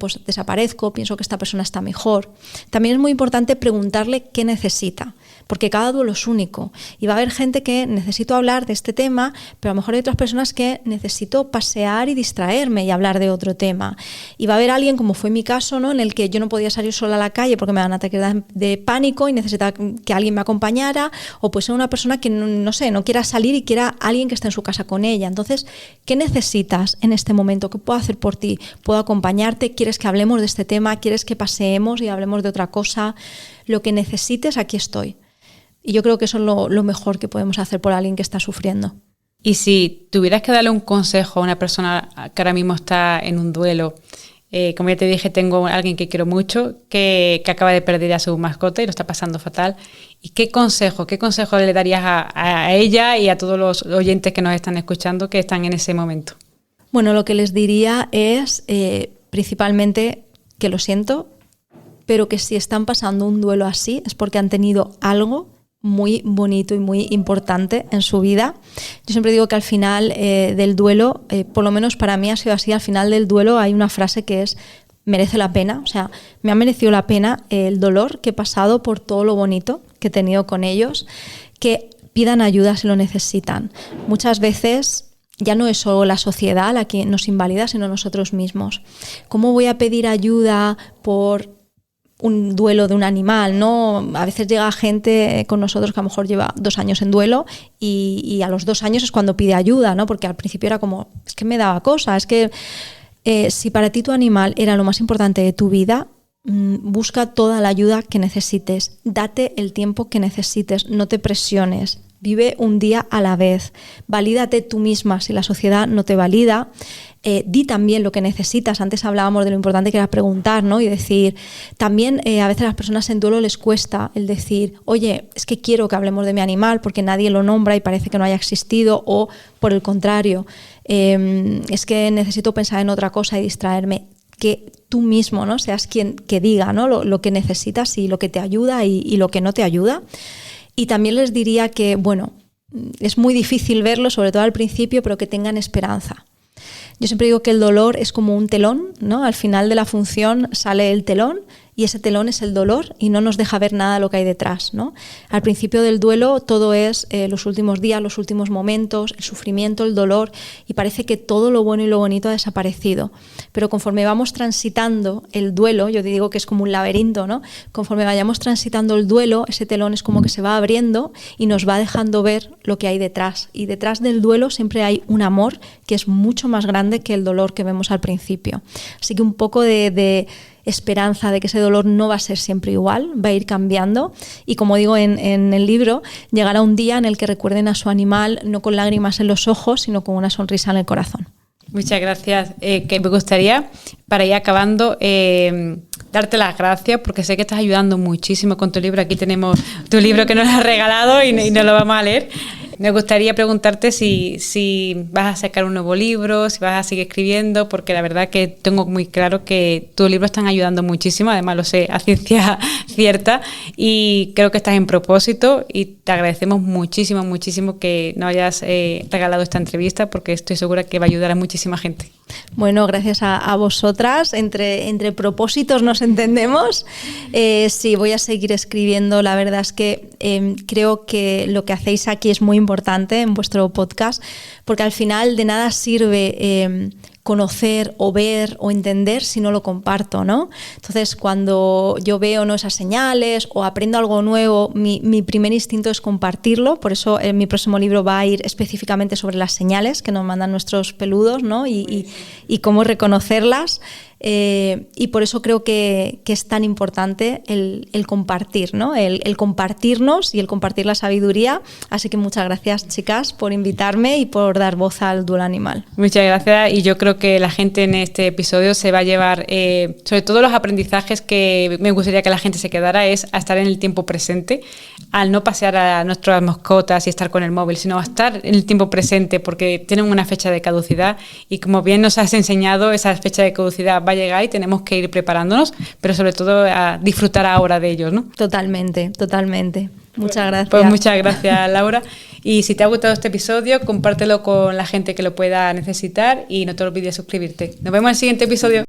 pues desaparezco, pienso que esta persona está mejor. También es muy importante preguntarle qué necesita, porque cada duelo es único. Y va a haber gente que necesito hablar de este tema, pero a lo mejor hay otras personas que necesito pasear y distraerme y hablar de otro tema. Y va a haber alguien, como fue mi caso, ¿no? En el que yo no podía salir sola a la calle porque me daban ataques de pánico y necesitaba que alguien me acompañara, o puede ser una persona que no quiera salir y quiera alguien que esté en su casa con ella. Entonces, ¿qué necesitas en este momento? ¿Qué puedo hacer por ti? ¿Puedo acompañarte? ¿Quieres que hablemos de este tema? ¿Quieres que paseemos y hablemos de otra cosa? Lo que necesites, aquí estoy. Y yo creo que eso es lo mejor que podemos hacer por alguien que está sufriendo. Y si tuvieras que darle un consejo a una persona que ahora mismo está en un duelo, como ya te dije, tengo a alguien que quiero mucho, que acaba de perder a su mascota y lo está pasando fatal. ¿Y qué consejo le darías a ella y a todos los oyentes que nos están escuchando que están en ese momento? Bueno, lo que les diría es principalmente que lo siento, pero que si están pasando un duelo así es porque han tenido algo muy bonito y muy importante en su vida. Yo siempre digo que al final del duelo, por lo menos para mí ha sido así, al final del duelo hay una frase que es merece la pena, o sea, me ha merecido la pena el dolor que he pasado por todo lo bonito que he tenido con ellos, que pidan ayuda si lo necesitan. Muchas veces ya no es solo la sociedad la que nos invalida, sino nosotros mismos. ¿Cómo voy a pedir ayuda por un duelo de un animal, ¿no? A veces llega gente con nosotros que a lo mejor lleva 2 años en duelo y a los 2 años es cuando pide ayuda, ¿no? Porque al principio era como, es que me daba cosa, es que si para ti tu animal era lo más importante de tu vida, busca toda la ayuda que necesites, date el tiempo que necesites, no te presiones, vive un día a la vez, valídate tú misma si la sociedad no te valida. Di también lo que necesitas. Antes hablábamos de lo importante que era preguntar, ¿no? Y decir, también a veces a las personas en duelo les cuesta el decir, oye, es que quiero que hablemos de mi animal porque nadie lo nombra y parece que no haya existido, o por el contrario, es que necesito pensar en otra cosa y distraerme. Que tú mismo, ¿no? Seas quien que diga, ¿no? lo que necesitas y lo que te ayuda y lo que no te ayuda. Y también les diría que, bueno, es muy difícil verlo, sobre todo al principio, pero que tengan esperanza. Yo siempre digo que el dolor es como un telón, ¿no? Al final de la función sale el telón y ese telón es el dolor y no nos deja ver nada de lo que hay detrás, ¿no? Al principio del duelo todo es los últimos días, los últimos momentos, el sufrimiento, el dolor, y parece que todo lo bueno y lo bonito ha desaparecido. Pero conforme vamos transitando el duelo, yo digo que es como un laberinto, ¿no? Conforme vayamos transitando el duelo, ese telón es como que se va abriendo y nos va dejando ver lo que hay detrás. Y detrás del duelo siempre hay un amor que es mucho más grande que el dolor que vemos al principio. Así que un poco de esperanza de que ese dolor no va a ser siempre igual, va a ir cambiando, y como digo en el libro, llegará un día en el que recuerden a su animal no con lágrimas en los ojos, sino con una sonrisa en el corazón. Muchas gracias. Que me gustaría, para ir acabando, darte las gracias porque sé que estás ayudando muchísimo con tu libro. Aquí tenemos tu libro que nos has regalado y nos lo vamos a leer. Me gustaría preguntarte si vas a sacar un nuevo libro, si vas a seguir escribiendo, porque la verdad que tengo muy claro que tus libros están ayudando muchísimo, además lo sé a ciencia cierta, y creo que estás en propósito y te agradecemos muchísimo, muchísimo que nos hayas regalado esta entrevista, porque estoy segura que va a ayudar a muchísima gente. Bueno, gracias a vosotras. Entre propósitos nos entendemos. Sí, voy a seguir escribiendo. La verdad es que creo que lo que hacéis aquí es muy importante en vuestro podcast, porque al final de nada sirve conocer o ver o entender si no lo comparto, ¿no? Entonces, cuando yo veo, ¿no?, esas señales o aprendo algo nuevo, mi primer instinto es compartirlo. Por eso mi próximo libro va a ir específicamente sobre las señales que nos mandan nuestros peludos, ¿no? Y cómo reconocerlas. y por eso creo que es tan importante el compartir, ¿no? El compartirnos y el compartir la sabiduría. Así que muchas gracias, chicas, por invitarme y por dar voz al Duelo Animal. Muchas gracias, y yo creo que la gente en este episodio se va a llevar, sobre todo los aprendizajes que me gustaría que la gente se quedara, es a estar en el tiempo presente, al no pasear a nuestras mascotas y estar con el móvil, sino a estar en el tiempo presente, porque tienen una fecha de caducidad y como bien nos has enseñado, esa fecha de caducidad va a llegar y tenemos que ir preparándonos, pero sobre todo a disfrutar ahora de ellos, ¿no? Totalmente, totalmente. Muchas gracias. Pues muchas gracias, Laura. Y si te ha gustado este episodio, compártelo con la gente que lo pueda necesitar y no te olvides suscribirte. Nos vemos en el siguiente episodio.